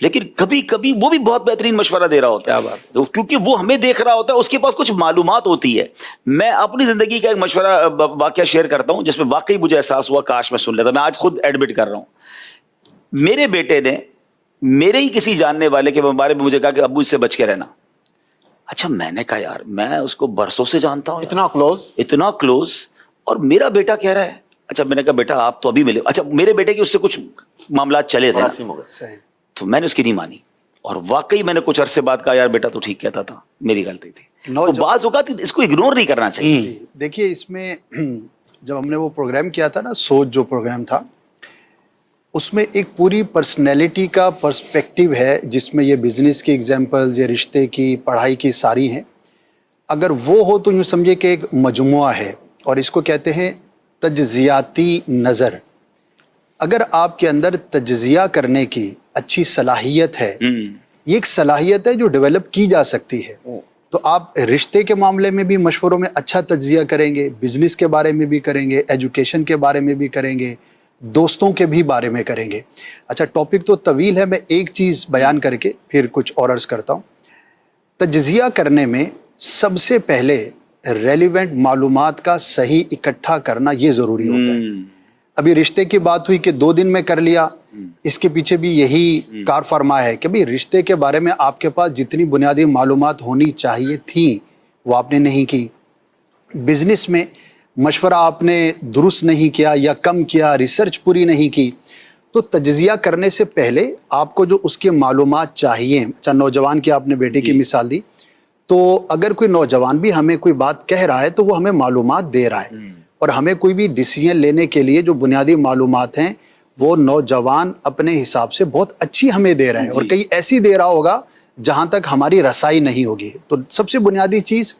لیکن کبھی کبھی وہ بھی بہت بہترین مشورہ دے رہا ہوتا ہے. کیونکہ وہ ہمیں دیکھ رہا ہوتا ہے, اس کے پاس کچھ معلومات ہوتی ہے. میں اپنی زندگی کا ایک مشورہ واقعہ شیئر کرتا ہوں جس میں واقعی مجھے احساس ہوا کاش میں سن لیتا. میں آج خود ایڈمٹ کر رہا ہوں. میرے بیٹے نے میرے ہی کسی جاننے والے کے بارے میں مجھے کہا کہ ابو اس سے بچ کے رہنا. اچھا میں نے کہا یار میں اس کو برسوں سے جانتا ہوں, اتنا کلوز, اور میرا بیٹا کہہ رہا ہے. اچھا میں نے کہا بیٹا آپ تو ابھی ملے. اچھا میرے بیٹے کے اس سے کچھ معاملات چلے تھے, تو میں نے اس کی نہیں مانی, اور واقعی میں نے کچھ عرصے بعد کہا یار بیٹا تو ٹھیک کہتا تھا, میری غلطی تھی. تو بعض اوقات اس کو اگنور نہیں کرنا چاہیے. دیکھیے اس میں جب ہم نے وہ پروگرام کیا تھا نا, سوچ جو پروگرام تھا, اس میں ایک پوری پرسنالٹی کا پرسپیکٹیو ہے جس میں یہ بزنس کی ایگزامپلز, یہ رشتے کی, پڑھائی کی ساری ہیں. اگر وہ ہو تو یوں سمجھے کہ ایک مجموعہ ہے, اور اس کو کہتے ہیں تجزیاتی نظر. اگر آپ کے اندر تجزیہ کرنے کی اچھی صلاحیت ہے, یہ ایک صلاحیت ہے جو ڈیولپ کی جا سکتی ہے, تو آپ رشتے کے معاملے میں بھی مشوروں میں اچھا تجزیہ کریں گے, بزنس کے بارے میں بھی کریں گے, ایجوکیشن کے بارے میں بھی کریں گے, دوستوں کے بھی بارے میں کریں گے. اچھا ٹاپک تو طویل ہے, میں ایک چیز بیان کر کے پھر کچھ اور عرض کرتا ہوں. تجزیہ کرنے میں سب سے پہلے ریلیونٹ معلومات کا صحیح اکٹھا کرنا یہ ضروری ہوتا ہے. ابھی رشتے کی بات ہوئی کہ 2 دن میں کر لیا, اس کے پیچھے بھی یہی کار فرما ہے کہ بھئی رشتے کے بارے میں آپ کے پاس جتنی بنیادی معلومات ہونی چاہیے تھیں وہ آپ نے نہیں کی. بزنس میں مشورہ آپ نے درست نہیں کیا یا کم کیا, ریسرچ پوری نہیں کی, تو تجزیہ کرنے سے پہلے آپ کو جو اس کی معلومات چاہیے. اچھا نوجوان کی آپ نے بیٹے کی مثال دی, تو اگر کوئی نوجوان بھی ہمیں کوئی بات کہہ رہا ہے تو وہ ہمیں معلومات دے رہا ہے, اور ہمیں کوئی بھی ڈیسیژن لینے کے لیے جو بنیادی معلومات ہیں وہ نوجوان اپنے حساب سے بہت اچھی ہمیں دے رہے ہیں, اور کئی ایسی دے رہا ہوگا جہاں تک ہماری رسائی نہیں ہوگی. تو سب سے بنیادی چیز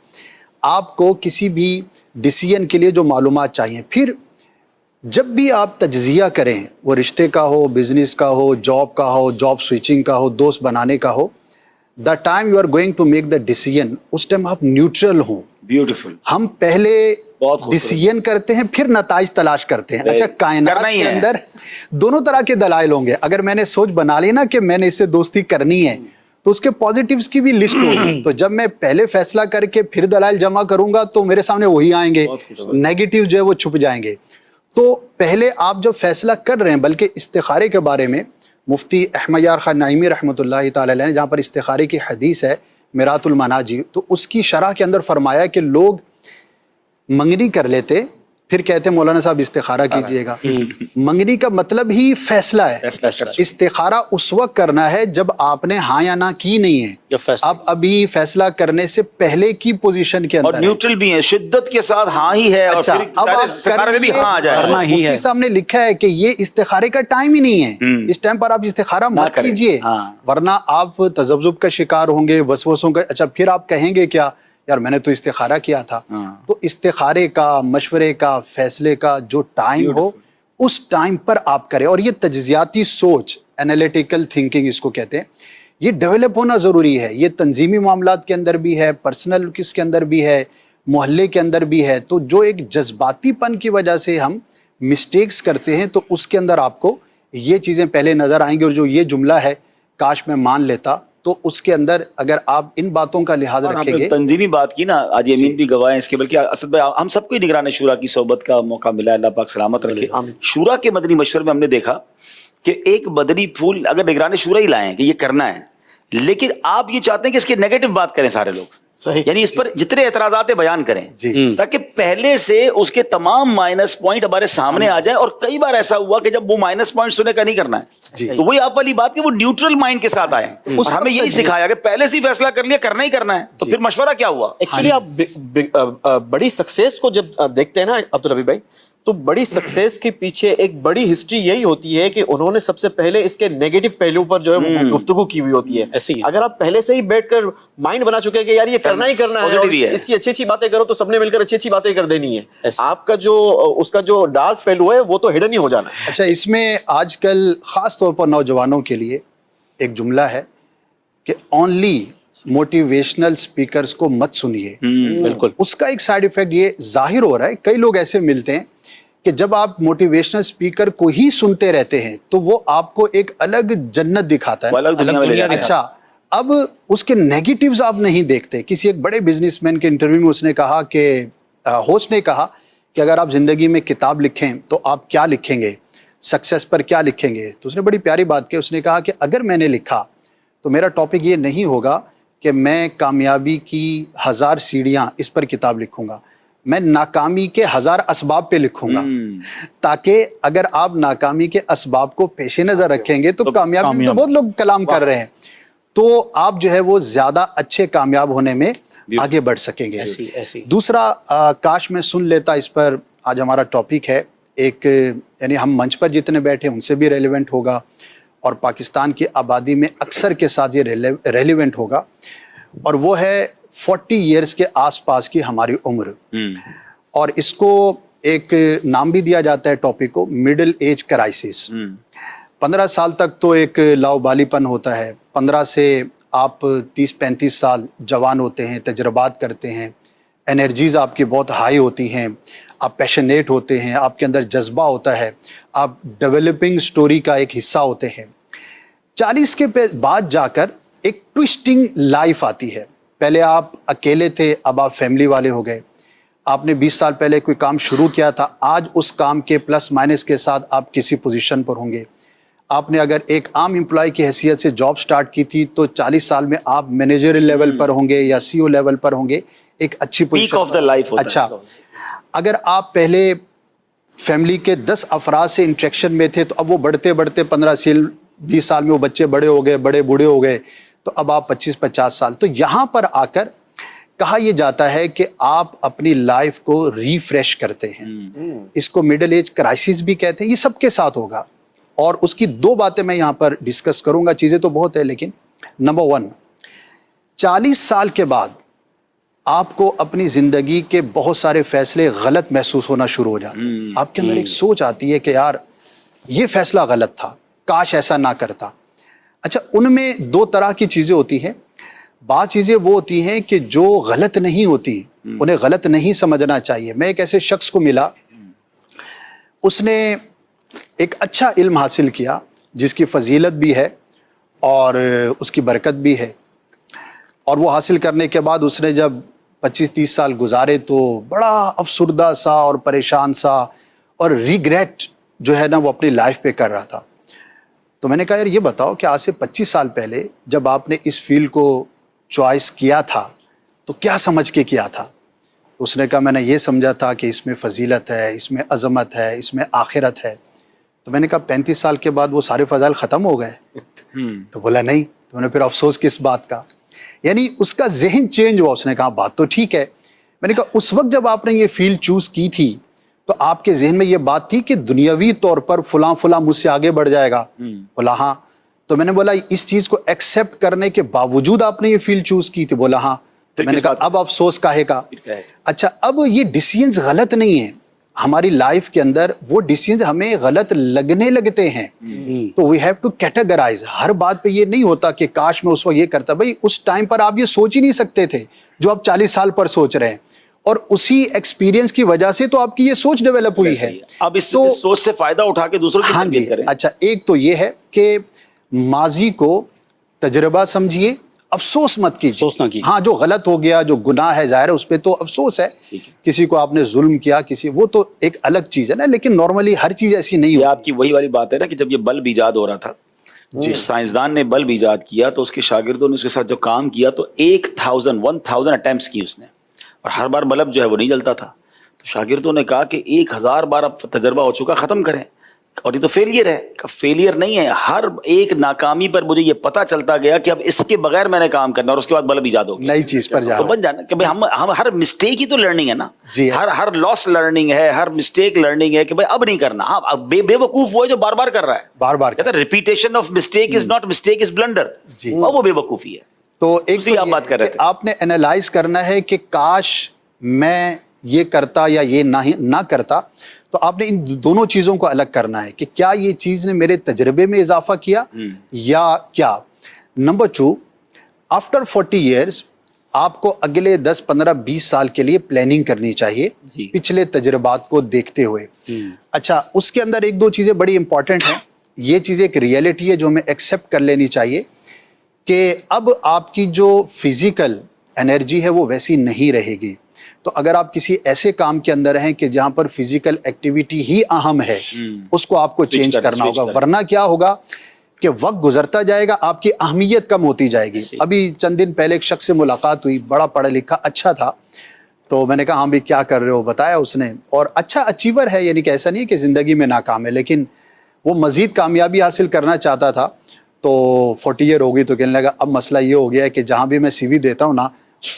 آپ کو کسی بھی ڈیسیژن کے لیے جو معلومات چاہیے. پھر جب بھی آپ تجزیہ کریں, وہ رشتے کا ہو, بزنس کا ہو, جاب کا ہو, جاب سوئچنگ کا ہو, دوست بنانے کا ہو, the time you are going to make the decision, اس ٹائم آپ نیوٹرل ہوں. بیوٹیفل. ہم پہلے ڈیسیژن کرتے ہیں پھر نتائج تلاش کرتے ہیں. اچھا کائنات کے اندر دونوں طرح کے دلائل ہوں گے. اگر میں نے سوچ بنا لی نا کہ میں نے اس سے دوستی کرنی ہے تو اس کے پازیٹیوز کی بھی لسٹ ہوگی, تو جب میں پہلے فیصلہ کر کے پھر دلائل جمع کروں گا تو میرے سامنے وہی آئیں گے, نیگیٹیو جو ہے وہ چھپ جائیں گے. تو پہلے آپ جب فیصلہ کر رہے ہیں, بلکہ استخارے کے بارے میں مفتی احمد یار خان نعیمی رحمۃ اللہ تعالی علیہ نے جہاں پر استخارے کی حدیث ہے میرات المناجی, تو اس کی شرح کے اندر فرمایا کہ لوگ منگنی کر لیتے پھر کہتے مولانا صاحب استخارہ کیجئے گا. منگنی کا مطلب ہی فیصلہ ہے. استخارہ اس وقت کرنا ہے جب آپ نے ہاں یا نہ کی نہیں ہے, آپ ابھی فیصلہ کرنے سے پہلے کی پوزیشن کے اندر, اور نیوٹرل بھی ہے, شدت کے ساتھ ہاں ہی ہے, اور پھر اب آپ استخارے میں بھی ہاں آ جائے. مفتی صاحب نے لکھا ہے کہ یہ استخارے کا ٹائم ہی نہیں ہے, اس ٹائم پر آپ استخارہ مت کیجئے, ورنہ آپ تذبذب کا شکار ہوں گے, وسوسوں کا. اچھا پھر آپ کہیں گے کیا یار میں نے تو استخارہ کیا تھا. تو استخارے کا, مشورے کا, فیصلے کا جو ٹائم ہو اس ٹائم پر آپ کریں. اور یہ تجزیاتی سوچ, انالیٹیکل تھنکنگ اس کو کہتے ہیں, یہ ڈیولپ ہونا ضروری ہے. یہ تنظیمی معاملات کے اندر بھی ہے, پرسنل کس کے اندر بھی ہے, محلے کے اندر بھی ہے. تو جو ایک جذباتی پن کی وجہ سے ہم مسٹیکس کرتے ہیں تو اس کے اندر آپ کو یہ چیزیں پہلے نظر آئیں گی. اور جو یہ جملہ ہے کاش میں مان لیتا, تو اس کے اندر اگر آپ ان باتوں کا لحاظ رکھیں گے. تنظیمی بات کی نا, آج امین بھی گواہ ہیں اس کے, بلکہ اسد بھائی ہم سب کو نگران شورا کی صحبت کا موقع ملا, اللہ پاک سلامت رکھے. شورا کے مدنی مشورے میں ہم نے دیکھا کہ ایک مدنی پھول اگر نگران شورا ہی لائیں کہ یہ کرنا ہے, لیکن آپ یہ چاہتے ہیں کہ اس کی نیگیٹو بات کریں سارے لوگ, یعنی اس پر جتنے اعتراضات بیان کریں تاکہ پہلے سے اس کے تمام مائنس پوائنٹ ہمارے سامنے آ جائیں. اور کئی بار ایسا ہوا کہ جب وہ مائنس پوائنٹ سنے کا نہیں کرنا ہے, تو وہی آپ والی بات کہ وہ نیوٹرل مائنڈ کے ساتھ آئے. اور ہمیں یہی سکھایا کہ پہلے سے ہی فیصلہ کر لیا, کرنا ہی کرنا ہے, تو پھر مشورہ کیا ہوا. ایکچولی آپ بڑی سکسیس کو جب دیکھتے ہیں نا عبدالربیع بھائی, تو بڑی سکسیس کے پیچھے ایک بڑی ہسٹری یہی ہوتی ہے کہ انہوں نے سب سے پہلے اس کے نیگیٹو پہلو پر جو ہے گفتگو کی ہوئی ہوتی ہے. اگر آپ پہلے سے ہی بیٹھ کر مائنڈ بنا چکے ہیں کہ یار یہ کرنا ہی کرنا ہے, اور اس کی اچھی اچھی باتیں کرو, تو سب نے مل کر اچھی اچھی باتیں کر دینی ہے. آپ کا جو اس کا جو ڈارک پہلو ہے وہ تو ہڈن ہی ہو جانا ہے. اچھا اس میں آج کل خاص طور پر نوجوانوں کے لیے ایک جملہ ہے کہ اونلی موٹیویشنل سپیکرز کو مت سنیے. بالکل اس کا ایک سائیڈ ایفیکٹ یہ ظاہر ہو رہا ہے, کئی لوگ ایسے ملتے ہیں کہ جب آپ موٹیویشنل اسپیکر کو ہی سنتے رہتے ہیں تو وہ آپ کو ایک الگ جنت دکھاتا ہے. الگ دنیا میں لے جاتا ہے. اچھا اب اس کے نیگیٹیوز آپ نہیں دیکھتے. کسی ایک بڑے بزنس مین کے انٹرویو میں اس نے کہا کہ ہوسٹ نے کہا کہ اگر آپ زندگی میں کتاب لکھیں تو آپ کیا لکھیں گے, سکسیس پر کیا لکھیں گے؟ تو اس نے بڑی پیاری بات کی. اس نے کہا کہ اگر میں نے لکھا تو میرا ٹاپک یہ نہیں ہوگا کہ میں کامیابی کی 1000 سیڑھیاں اس پر کتاب لکھوں گا, میں ناکامی کے 1000 اسباب پہ لکھوں گا, تاکہ اگر آپ ناکامی کے اسباب کو پیش نظر رکھیں گے تو کامیابی تو بہت لوگ کلام کر رہے ہیں, تو آپ جو ہے وہ زیادہ اچھے کامیاب ہونے میں آگے بڑھ سکیں گے. دوسرا کاش میں سن لیتا اس پر, آج ہمارا ٹاپک ہے ایک, یعنی ہم منچ پر جتنے بیٹھے ان سے بھی ریلیونٹ ہوگا اور پاکستان کی آبادی میں اکثر کے ساتھ یہ ریلیونٹ ہوگا, اور وہ ہے 40 ایئرس کے آس پاس کی ہماری عمر. اور اس کو ایک نام بھی دیا جاتا ہے ٹاپک کو, مڈل ایج کرائسس. 15 سال تک تو ایک لاؤبالی پن ہوتا ہے, 15 سے آپ 30-35 سال جوان ہوتے ہیں, تجربات کرتے ہیں, انرجیز آپ کی بہت ہائی ہوتی ہیں, آپ پیشنیٹ ہوتے ہیں, آپ کے اندر جذبہ ہوتا ہے, آپ ڈیولپنگ سٹوری کا ایک حصہ ہوتے ہیں. 40 کے بعد جا کر ایک ٹویسٹنگ لائف آتی ہے. پہلے آپ اکیلے تھے, اب آپ فیملی والے ہو گئے. آپ نے 20 سال پہلے کوئی کام شروع کیا تھا, آج اس کام کے پلس مائنس کے ساتھ آپ کسی پوزیشن پر ہوں گے. آپ نے اگر ایک عام امپلائی کی حیثیت سے جاب سٹارٹ کی تھی تو 40 سال میں آپ مینیجر لیول پر ہوں گے یا سی او لیول پر ہوں گے, ایک اچھی position. Peak of the life. اچھا, اگر آپ پہلے فیملی کے 10 افراد سے انٹریکشن میں تھے تو اب وہ بڑھتے بڑھتے 15-20 سال میں وہ بچے بڑے ہو گئے, بڑے بوڑھے ہو گئے, تو اب آپ 25-50 سال. تو یہاں پر آ کر کہا یہ جاتا ہے کہ آپ اپنی لائف کو ریفریش کرتے ہیں. اس کو مڈل ایج کرائسس بھی کہتے ہیں. یہ سب کے ساتھ ہوگا اور اس کی 2 باتیں میں یہاں پر ڈسکس کروں گا. چیزیں تو بہت ہے, لیکن نمبر 1, 40 سال کے بعد آپ کو اپنی زندگی کے بہت سارے فیصلے غلط محسوس ہونا شروع ہو جاتے ہیں. آپ کے اندر ایک سوچ آتی ہے کہ یار یہ فیصلہ غلط تھا, کاش ایسا نہ کرتا. اچھا, ان میں 2 طرح کی چیزیں ہوتی ہیں. بعض چیزیں وہ ہوتی ہیں کہ جو غلط نہیں ہوتی, انہیں غلط نہیں سمجھنا چاہیے. میں ایک ایسے شخص کو ملا, اس نے ایک اچھا علم حاصل کیا جس کی فضیلت بھی ہے اور اس کی برکت بھی ہے, اور وہ حاصل کرنے کے بعد اس نے جب 25-30 سال گزارے تو بڑا افسردہ سا اور پریشان سا اور ریگریٹ جو ہے نا وہ اپنی لائف پہ کر رہا تھا. تو میں نے کہا یار یہ بتاؤ کہ آج سے 25 سال پہلے جب آپ نے اس فیلڈ کو چوائس کیا تھا تو کیا سمجھ کے کیا تھا؟ اس نے کہا میں نے یہ سمجھا تھا کہ اس میں فضیلت ہے, اس میں عظمت ہے, اس میں آخرت ہے. تو میں نے کہا 35 سال کے بعد وہ سارے فضائل ختم ہو گئے؟ تو بولا نہیں. تو میں نے پھر افسوس کس بات کا, یعنی اس کا ذہن چینج ہوا. اس نے کہا بات تو ٹھیک ہے. میں نے کہا اس وقت جب آپ نے یہ فیلڈ چوز کی تھی تو آپ کے ذہن میں یہ بات تھی کہ دنیاوی طور پر فلاں فلاں مجھ سے آگے بڑھ جائے گا؟ بولا ہاں. تو میں نے بولا اس چیز کو ایکسیپٹ کرنے کے باوجود آپ نے یہ فیلڈ چوز کی تھی؟ بولا ہاں. میں نے کہا اب افسوس کاہے کا؟ اچھا, اب یہ ڈیسیژنز غلط نہیں ہیں. ہماری لائف کے اندر وہ ڈیسیژنز ہمیں غلط لگنے لگتے ہیں, تو وی ہیو ٹو کیٹیگرائز. ہر بات پہ یہ نہیں ہوتا کہ کاش میں اس وقت یہ کرتا. بھائی اس ٹائم پر آپ یہ سوچ ہی نہیں سکتے تھے جو آپ 40 سال پر سوچ رہے ہیں, اور اسی ایکسپیرینس کی وجہ سے تو آپ کی یہ سوچ ڈیولپ ہوئی ہے. اب اس سوچ سے فائدہ اٹھا کے دوسروں کی تربیت کریں. اچھا, ایک تو یہ ہے کہ ماضی کو تجربہ سمجھیے, افسوس مت کیجیے. ہاں جو غلط ہو گیا, جو گناہ ہے, ظاہر ہے اس پہ تو افسوس ہے. کسی کو آپ نے ظلم کیا, کسی, وہ تو ایک الگ چیز ہے نا, لیکن نارملی ہر چیز ایسی نہیں ہوتی. آپ کی وہی والی بات ہے نا کہ جب یہ بلب ایجاد ہو رہا تھا, سائنسدان نے بلب ایجاد کیا تو اس کے شاگردوں نے اس کے ساتھ جو کام کیا تو 1000 اٹیمپٹس کی اس نے, اور ہر بار بلب جو ہے وہ نہیں جلتا تھا. تو شاگردوں نے کہا کہ 1000 بار اب تجربہ ہو چکا, ختم کریں. اور یہ تو فیلئر ہے. فیلئر نہیں ہے, ہر ایک ناکامی پر مجھے یہ پتا چلتا گیا کہ اب اس کے بغیر میں نے کام کرنا, اور اس کے بعد بلب ایجاد ہوگی, نئی چیز پر تو بن جانا کہ ہم ہر مسٹیک ہی تو لرننگ ہے نا, ہر لاس لرننگ ہے, ہر مسٹیک لرننگ ہے کہ بھائی اب نہیں کرنا. ہاں, بے وقوف وہ ہے جو بار بار کر رہا ہے, بار بار کہتا ہے repetition of mistake is not mistake is blunder, وہ بے وقوفی ہے. تو ایک آپ بات کر رہے تھے, آپ نے انالائز کرنا ہے کہ کاش میں یہ کرتا یا یہ نہ کرتا. تو آپ نے ان دونوں چیزوں کو الگ کرنا ہے کہ کیا یہ چیز نے میرے تجربے میں اضافہ کیا یا کیا. نمبر 2, آفٹر 40 ایئرز آپ کو اگلے 10 15 20 سال کے لیے پلاننگ کرنی چاہیے جی۔ پچھلے تجربات کو دیکھتے ہوئے۔ اچھا، اس کے اندر ایک دو چیزیں بڑی امپورٹنٹ ہیں، یہ چیز ایک ریئلٹی ہے جو ہمیں ایکسیپٹ کر لینی چاہیے کہ اب آپ کی جو فزیکل انرجی ہے وہ ویسی نہیں رہے گی۔ تو اگر آپ کسی ایسے کام کے اندر ہیں کہ جہاں پر فزیکل ایکٹیویٹی ہی اہم ہے، اس کو آپ کو چینج کرنا ہوگا، ورنہ کیا ہوگا کہ وقت گزرتا جائے گا، آپ کی اہمیت کم ہوتی جائے گی۔ ابھی چند دن پہلے ایک شخص سے ملاقات ہوئی، بڑا پڑھا لکھا اچھا تھا، تو میں نے کہا ہاں بھی کیا کر رہے ہو، بتایا اس نے، اور اچھا اچیور ہے، یعنی کہ ایسا نہیں کہ زندگی میں ناکام ہے، لیکن وہ مزید کامیابی حاصل کرنا چاہتا تھا۔ تو 40 ایئر ہو گئی تو کہنے لگا اب مسئلہ یہ ہو گیا ہے کہ جہاں بھی میں سی وی دیتا ہوں نا،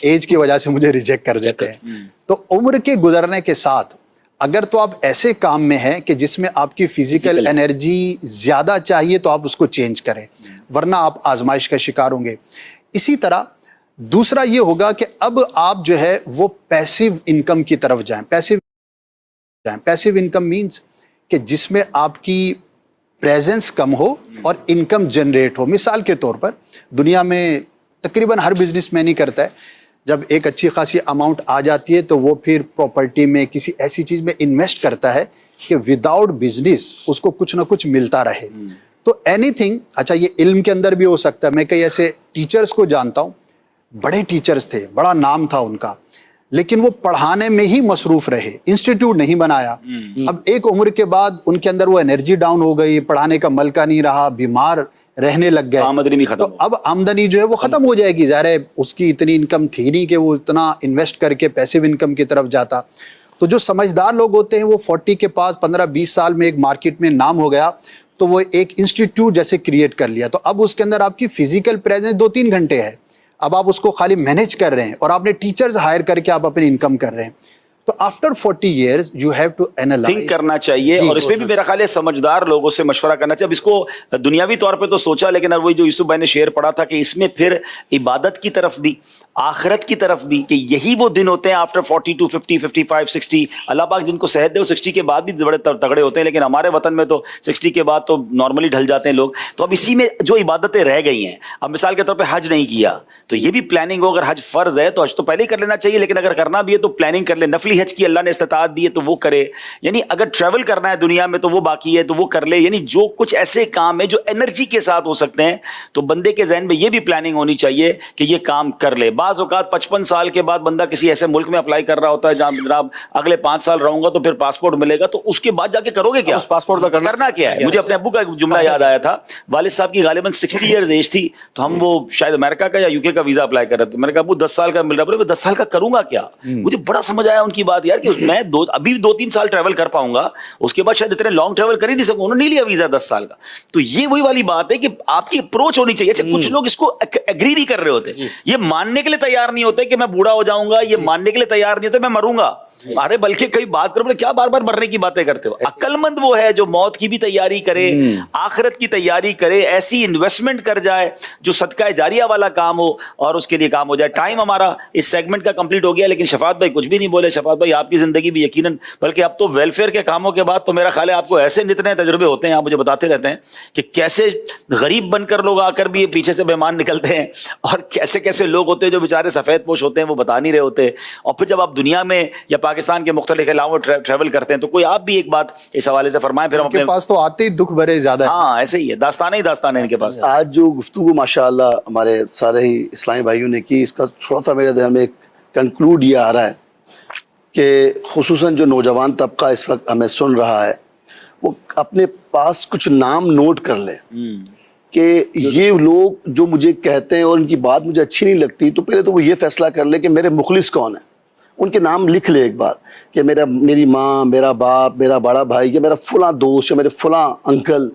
ایج کی وجہ سے مجھے ریجیکٹ کر دیتے ہیں۔ تو عمر کے گزرنے کے ساتھ اگر تو آپ ایسے کام میں ہیں کہ جس میں آپ کی فزیکل انرجی زیادہ چاہیے تو آپ اس کو چینج کریں، ورنہ آپ آزمائش کا شکار ہوں گے۔ اسی طرح دوسرا یہ ہوگا کہ اب آپ جو ہے وہ پیسیو انکم کی طرف جائیں۔ پیسیو انکم مینز کہ جس میں آپ کی پریزنس کم ہو اور انکم جنریٹ ہو۔ مثال کے طور پر دنیا میں تقریباً ہر بزنس مین ہی کرتا ہے، جب ایک اچھی خاصی اماؤنٹ آ جاتی ہے تو وہ پھر پراپرٹی میں کسی ایسی چیز میں انویسٹ کرتا ہے کہ وداؤٹ بزنس اس کو کچھ نہ کچھ ملتا رہے۔ تو اینی تھنگ، اچھا یہ علم کے اندر بھی ہو سکتا ہے۔ میں کئی ایسے ٹیچرز کو جانتا ہوں، بڑے ٹیچرز تھے، بڑا نام تھا ان کا، لیکن وہ پڑھانے میں ہی مصروف رہے، انسٹیٹیوٹ نہیں بنایا۔ اب ایک عمر کے بعد ان کے اندر وہ انرجی ڈاؤن ہو گئی، پڑھانے کا ملکہ نہیں رہا، بیمار رہنے لگ گئے، آمدنی بھی ختم تو اب آمدنی جو ہے وہ ختم ہو جائے گی۔ ظاہر ہے اس کی اتنی انکم تھی نہیں کہ وہ اتنا انویسٹ کر کے پیسیو انکم کی طرف جاتا۔ تو جو سمجھدار لوگ ہوتے ہیں وہ 40 کے پاس 15-20 سال میں ایک مارکیٹ میں نام ہو گیا تو وہ ایک انسٹیٹیوٹ جیسے کریٹ کر لیا، تو اب اس کے اندر آپ کی فزیکل پریزنس 2-3 گھنٹے ہے، اب آپ اس کو خالی مینیج کر رہے ہیں اور آپ نے ٹیچرز ہائر کر کے آپ اپنی انکم کر رہے ہیں۔ تو after 40 years you have to analyse, think کرنا چاہیے، اور اس میں بھی میرا خیال ہے سمجھدار لوگوں سے مشورہ کرنا چاہیے۔ اب اس کو دنیاوی طور پہ تو سوچا، لیکن اب وہی جو یوسف بھائی نے شعر پڑھا تھا کہ اس میں پھر عبادت کی طرف بھی، آخرت کی طرف بھی، کہ یہی وہ دن ہوتے ہیں آفٹر 42 50 55 60۔ اللہ پاک جن کو صحت دے وہ 60 کے بعد بھی بڑے تگڑے ہوتے ہیں، لیکن ہمارے وطن میں تو 60 کے بعد تو نارملی ڈھل جاتے ہیں لوگ۔ تو اب اسی میں جو عبادتیں رہ گئی ہیں، اب مثال کے طور پہ حج نہیں کیا تو یہ بھی پلاننگ ہو، اگر حج فرض ہے تو حج تو پہلے ہی کر لینا چاہیے، لیکن اگر کرنا بھی ہے تو پلاننگ کر لے، نفلی حج کی اللہ نے استطاعت دی ہے تو وہ کرے، یعنی اگر ٹریول کرنا ہے دنیا میں تو وہ باقی ہے تو وہ کر لے، یعنی جو کچھ ایسے کام ہے جو انرجی کے ساتھ ہو سکتے ہیں تو بندے کے ذہن میں یہ بھی پلاننگ ہونی چاہیے کہ یہ کام کر لے۔ بعض اوقات 55 سال کے بعد بندہ کسی ایسے ملک میں اپلائی کر رہا ہوتا ہے جہاں جناب اگلے 5 سال رہوں گا تو پھر پاسپورٹ ملے گا، تو اس کے بعد جا کے کرو گے کیا؟ اس پاسپورٹ کا کرنا کیا ہے؟ مجھے اپنے ابو کا ایک جملہ یاد آیا تھا، والد صاحب کی غالباً 60 ایئرز ایج تھی تو ہم وہ شاید امریکہ کا یا یو کے کا ویزا اپلائی کر رہے تھے، میں نے کہا ابو 10 سال کا مل رہا ہے، 10 سال کا کروں گا کیا؟ مجھے بڑا سمجھ آیا ان کی بات یار، کہ میں ابھی 2-3 سال ٹریول کر پاؤں گا، اس کے بعد شاید اتنے لانگ ٹریول کر ہی نہیں سکوں، انہوں نے نہیں لیا ویزا 10 سال کا۔ تو یہ وہی والی بات ہے کہ آپ کی اپروچ ہونی چاہیے۔ اچھا کچھ لوگ اس کو ایگری نہیں کر رہے ہوتے، یہ ماننے کے لیے تیار نہیں ہوتے کہ میں بوڑھا ہو جاؤں گا، یہ ماننے کے لیے تیار نہیں ہوتے میں مروں گا، ارے بلکہ کئی بات کرو، کیا بار بار مرنے کی باتیں کرتے ہو؟ عقل مند وہ ہے جو موت کی بھی تیاری کرے، آخرت کی تیاری کرے، ایسی انویسٹمنٹ کر جائے جو صدقہ جاریہ والا کام ہو اور اس کے لیے کام ہو جائے۔ ٹائم ہمارا اس سیگمنٹ کا کمپلیٹ ہو گیا، لیکن شفاعت بھائی کچھ بھی نہیں بولے۔ شفاعت بھائی آپ کی زندگی بھی یقیناً، بلکہ اب تو ویلفیئر کے کاموں کے بعد تو میرا خیال ہے آپ کو ایسے نتنے تجربے ہوتے ہیں، آپ مجھے بتاتے رہتے ہیں کہ کیسے غریب بن کر لوگ آ کر بھی پیچھے سے مہمان نکلتے ہیں، اور کیسے کیسے لوگ ہوتے ہیں جو بیچارے سفید پوش ہوتے ہیں وہ بتا نہیں رہے ہوتے، اور پھر جب آپ دنیا میں یا پاکستان کے مختلف علاقوں ٹریول کرتے ہیں تو کوئی آپ بھی ایک بات اس حوالے سے فرمائیں، پھر ہم اپنے پاس تو آتے ہی دکھ بھرے زیادہ ہیں۔ ہاں ایسے ہی ہے، داستانیں ہی داستانیں ان کے پاس۔ آج جو گفتگو ماشاءاللہ ہمارے سارے ہی اسلامی بھائیوں نے کی، اس کا تھوڑا سا میرے ذہن میں ایک کنکلوڈ یہ آ رہا ہے کہ خصوصاً جو نوجوان طبقہ اس وقت ہمیں سن رہا ہے وہ اپنے پاس کچھ نام نوٹ کر لے کہ یہ لوگ جو مجھے کہتے ہیں اور ان کی بات مجھے اچھی نہیں لگتی، تو پہلے تو وہ یہ فیصلہ کر لے کہ میرے مخلص کون ہیں، ان کے نام لکھ لے ایک بار کہ میری ماں، میرا باپ، میرا بڑا بھائی، یا میرا فلاں دوست، یا میرے فلاں انکل،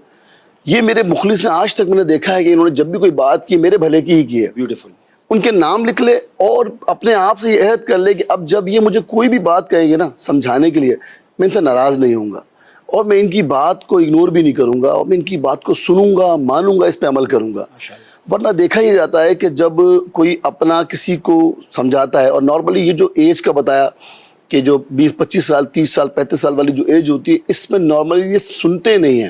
یہ میرے مخلص ہیں۔ آج تک میں نے دیکھا ہے کہ انہوں نے جب بھی کوئی بات کی میرے بھلے کی ہی کی ہے۔ بیوٹیفل۔ ان کے نام لکھ لے اور اپنے آپ سے یہ عہد کر لے کہ اب جب یہ مجھے کوئی بھی بات کہیں گے نا سمجھانے کے لیے، میں ان سے ناراض نہیں ہوں گا، اور میں ان کی بات کو اگنور بھی نہیں کروں گا، اور میں ان کی بات کو سنوں گا، مانوں گا، اس پہ عمل کروں گا۔ ورنہ دیکھا ہی جاتا ہے کہ جب کوئی اپنا کسی کو سمجھاتا ہے، اور نارملی یہ جو ایج کا بتایا کہ جو 20-25 سال 30 سال 35 سال والی جو ایج ہوتی ہے، اس میں نارملی یہ سنتے نہیں ہیں،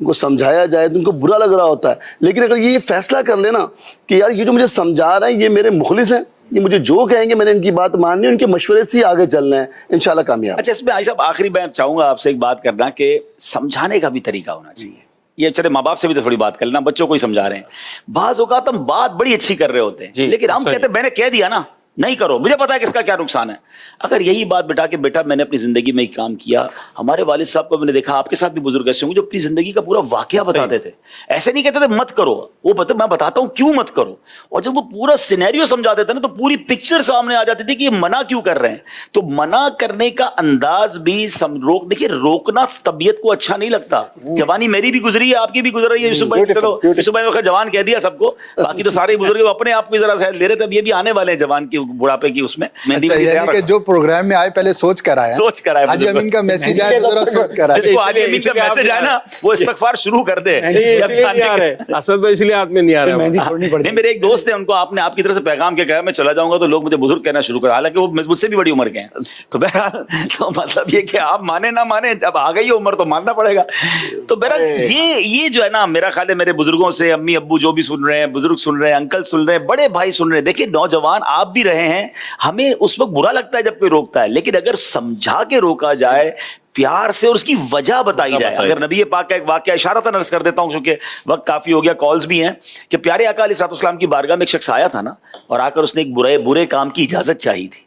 ان کو سمجھایا جائے تو ان کو برا لگ رہا ہوتا ہے۔ لیکن اگر یہ فیصلہ کر لینا کہ یار یہ جو مجھے سمجھا رہے ہیں یہ میرے مخلص ہیں، یہ مجھے جو کہیں گے میں نے ان کی بات ماننی ہے, ان کے مشورے سے ہی آگے چلنا ہے, انشاءاللہ کامیاب. اچھا اس میں عائشہ صاحب آخری میں چاہوں گا آپ سے ایک بات کرنا کہ سمجھانے کا بھی طریقہ ہونا چاہیے. یہ چلے ماں باپ سے بھی تو تھوڑی بات کر لینا, بچوں کو ہی سمجھا رہے ہیں. بعض اوقات ہم بات بڑی اچھی کر رہے ہوتے ہیں لیکن ہم کہتے ہیں میں نے کہہ دیا نا نہیں کرو, مجھے پتا ہے کہ اس کا کیا نقصان ہے. اگر یہی بات بٹا کہ بیٹا میں نے اپنی زندگی میں ایک کام کیا, ہمارے والد صاحب کو میں نے دیکھا, آپ کے ساتھ بھی بزرگ ایسے ہوں جو اپنی زندگی کا پورا واقعہ بتاتے تھے, ایسے نہیں کہتے تھے مت کرو, وہ میں بتاتا ہوں کیوں مت کرو, اور جب وہ پورا سینیریو سمجھا دیتے نا تو پوری پکچر سامنے آ جاتی تھی کہ یہ منع کیوں کر رہے ہیں. تو منع کرنے کا انداز بھی دیکھیے, روکنا طبیعت کو اچھا نہیں لگتا. جوانی میری بھی گزری ہے, آپ کی بھی گزر رہی ہے. یوسف بھائی نے جوان کہہ دیا سب کو, باقی تو سارے بزرگ اپنے آپ کو ذرا لے رہے تھے. اب یہ بھی آنے والے ہیں جوان کی بڑھاپے کی, اس میں یعنی کہ جو پروگرام میں آئے پہلے سوچ کر آیا, حاجی امین کا میسج آئے تو ذرا سوچ کر آئے. حاجی امین کا میسج آئے نا وہ استغفار شروع کر دے. اسد بھائی اس لیے ہاتھ میں نہیں آ رہا. نہیں, میرے ایک دوست ہیں, ان کو آپ نے آپ کی طرف سے پیغام کے کہا میں چلا جاؤں گا تو لوگ مجھے بزرگ کہنا شروع کر, حالانکہ وہ مجھ سے بھی بڑی عمر کے ہیں. تو بہرحال تو مطلب یہ کہ آپ مانے نہ مانے, اب آ گئی عمر تو ماننا پڑے گا. تو بہرحال یہ جو ہے نا, میرا خیال ہے میرے بزرگوں سے, امی ابو جو بھی سن رہے ہیں, بزرگ سن رہے ہیں, انکل سن رہے ہیں, بڑے بھائی سن رہے ہیں, دیکھیے نوجوان آپ بھی رہے ہیں, ہمیں اس وقت برا لگتا ہے جب کوئی روکتا ہے, لیکن اگر سمجھا کے روکا جائے پیار سے اور اس کی وجہ بتائی جائے. اگر نبی پاک کا ایک واقعہ اشارتاً عرض کر دیتا ہوں کیونکہ وقت کافی ہو گیا, کالز بھی ہیں, کہ پیارے آقا علیہ السلام کی بارگاہ میں ایک شخص آیا تھا نا, اور آ کر اس نے ایک برے کام کی اجازت چاہی تھی.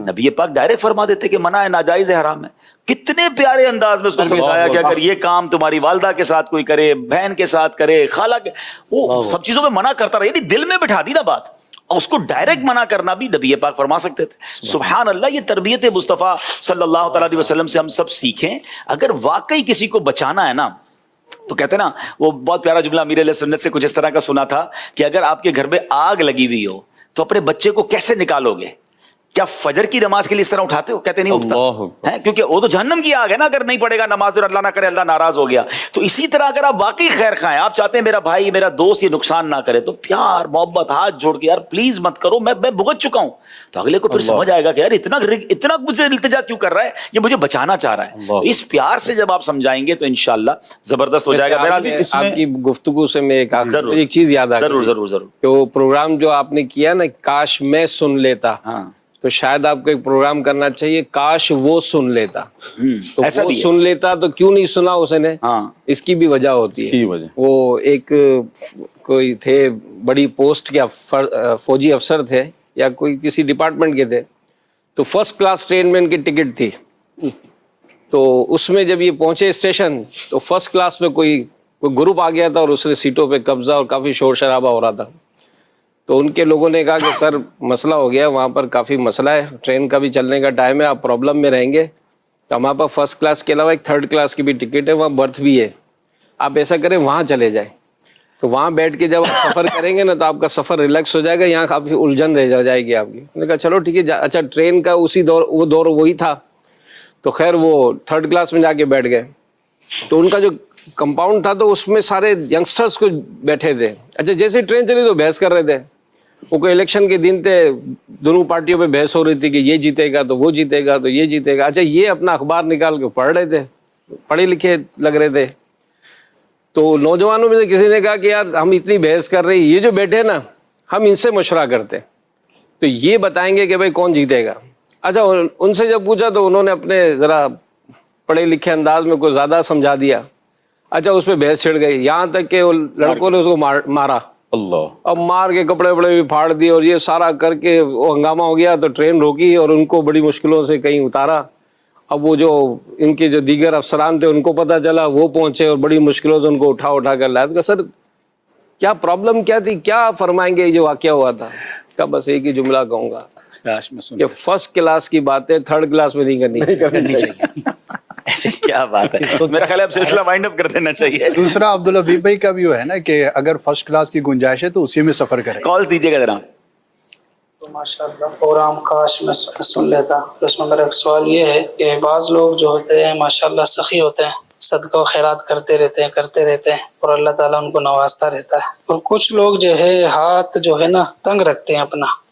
نبی پاک ڈائریکٹ فرما دیتے کہ منع ہے, ناجائز ہے, حرام ہے. کتنے پیارے انداز میں اس کو سمجھایا کہ اگر یہ کام تمہاری والدہ کے ساتھ کوئی کرے, بہن کے ساتھ کرے, خالہ کے, وہ سب چیزوں میں منع کرتا رہا, یعنی دل میں بٹھا دی نا بات, اور اس کو ڈائریکٹ منع کرنا بھی نبی پاک فرما سکتے تھے. سبحان اللہ, یہ تربیت مصطفیٰ صلی اللہ تعالیٰ علیہ وسلم سے ہم سب سیکھیں. اگر واقعی کسی کو بچانا ہے نا, تو کہتے ہیں نا, وہ بہت پیارا جملہ امیر علیہ سنت سے کچھ اس طرح کا سنا تھا کہ اگر آپ کے گھر میں آگ لگی ہوئی ہو تو اپنے بچے کو کیسے نکالو گے؟ کیا فجر کی نماز کے لیے اس طرح اٹھاتے ہو؟ کہتے نہیں اٹھتا, کیونکہ وہ تو جہنم کی آگ ہے نا, اگر نہیں پڑے گا نماز اور اللہ نہ کرے اللہ ناراض ہو گیا. تو اسی طرح اگر آپ واقعی خیر خواہیں, آپ چاہتے ہیں میرا بھائی میرا دوست یہ نقصان نہ کرے, تو پیار محبت ہاتھ جوڑ کے, یار پلیز مت کرو, میں بھگت چکا ہوں, تو اگلے کو پھر سمجھ آئے گا کہ یار اتنا مجھ سے التجا کیوں کر رہا ہے, یہ مجھے بچانا چاہ رہا ہے. اس پیار سے جب آپ سمجھائیں گے تو انشاءاللہ زبردست ہو جائے گا. آپ کی گفتگو سے میں ایک چیز یاد آ گئی, ضرور کہ وہ پروگرام جو آپ نے کیا نا, کاش میں سن لیتا, تو شاید آپ کو ایک پروگرام کرنا چاہیے کاش وہ سن لیتا. تو وہ سن لیتا تو کیوں نہیں سنا اس نے, اس کی بھی وجہ ہوتی ہے. وہ ایک کوئی تھے بڑی پوسٹ کے فوجی افسر تھے یا کوئی کسی ڈپارٹمنٹ کے تھے, تو فرسٹ کلاس ٹرین میں ان کی ٹکٹ تھی. تو اس میں جب یہ پہنچے اسٹیشن تو فرسٹ کلاس میں کوئی گروپ آ گیا تھا اور اس نے سیٹوں پہ قبضہ اور کافی شور شرابہ ہو رہا تھا. تو ان کے لوگوں نے کہا کہ سر مسئلہ ہو گیا, وہاں پر کافی مسئلہ ہے, ٹرین کا بھی چلنے کا ٹائم ہے, آپ پرابلم میں رہیں گے, تو ہمارے پاس فرسٹ کلاس کے علاوہ ایک تھرڈ کلاس کی بھی ٹکٹ ہے, وہاں برتھ بھی ہے, آپ ایسا کریں وہاں چلے جائیں. تو وہاں بیٹھ کے جب آپ سفر کریں گے نا تو آپ کا سفر ریلیکس ہو جائے گا, یہاں کافی الجھن رہ جائے گی آپ کی. میں نے کہا چلو ٹھیک ہے. اچھا ٹرین کا اسی دور وہی تھا, تو خیر وہ تھرڈ کلاس میں جا کے بیٹھ گئے. تو ان کا جو کمپاؤنڈ تھا تو اس میں سارے ینگسٹرز کو بیٹھے تھے. اچھا جیسے ٹرین چلی تو بحث کر رہے تھے, وہ کوئی الیکشن کے دن تھے, دونوں پارٹیوں پہ بحث ہو رہی تھی کہ یہ جیتے گا تو وہ جیتے گا تو یہ جیتے گا. اچھا یہ اپنا اخبار نکال کے پڑھ رہے تھے, پڑھے لکھے لگ رہے تھے. تو نوجوانوں میں سے کسی نے کہا کہ یار ہم اتنی بحث کر رہے ہیں, یہ جو بیٹھے نا ہم ان سے مشورہ کرتے تو یہ بتائیں گے کہ بھائی کون جیتے گا. اچھا ان سے جب پوچھا تو انہوں نے اپنے ذرا پڑھے لکھے انداز میں کوئی زیادہ سمجھا دیا. اچھا اس پہ بحث چھڑ گئی, یہاں تک کہ لڑکوں نے اس کو مارا, اللہ, اب مار کے کپڑے وپڑے بھی پھاڑ دیے اور یہ سارا کر کے وہ ہنگامہ ہو گیا. تو ٹرین روکی اور ان کو بڑی مشکلوں سے کہیں اتارا. اب وہ جو ان کے جو دیگر افسران تھے ان کو پتہ چلا, وہ پہنچے اور بڑی مشکلوں سے ان کو اٹھا کر لایا. تو سر کیا پرابلم کیا تھی, کیا فرمائیں گے یہ جو واقعہ ہوا تھا؟ کیا بس ایک ہی جملہ کہوں گا کہ فرسٹ کلاس کی باتیں تھرڈ کلاس میں نہیں کرنی چاہیے. ایسے کیا بات ہے, میرا خیال ہے اب سلسلہ وائنڈ اپ کر دینا چاہیے. دوسرا عبدالحبیب بھائی کا بھی ہے نا کہ اگر فرسٹ کلاس کی گنجائش ہے تو اسی میں سفر کریں. کالز دیجیے گا ذرا. تو ماشاءاللہ پروگرام کاش میں سن لیتا. تو اس میں میرا ایک سوال یہ ہے کہ بعض لوگ جو ہوتے ہیں ماشاءاللہ سخی ہوتے ہیں, صدقہ و خیرات کرتے رہتے ہیں اور اللہ تعالیٰ ان کو نوازتا رہتا ہے. اور کچھ لوگ جو ہے ہاتھ جو ہے نا تنگ رکھتے ہیں اپنا,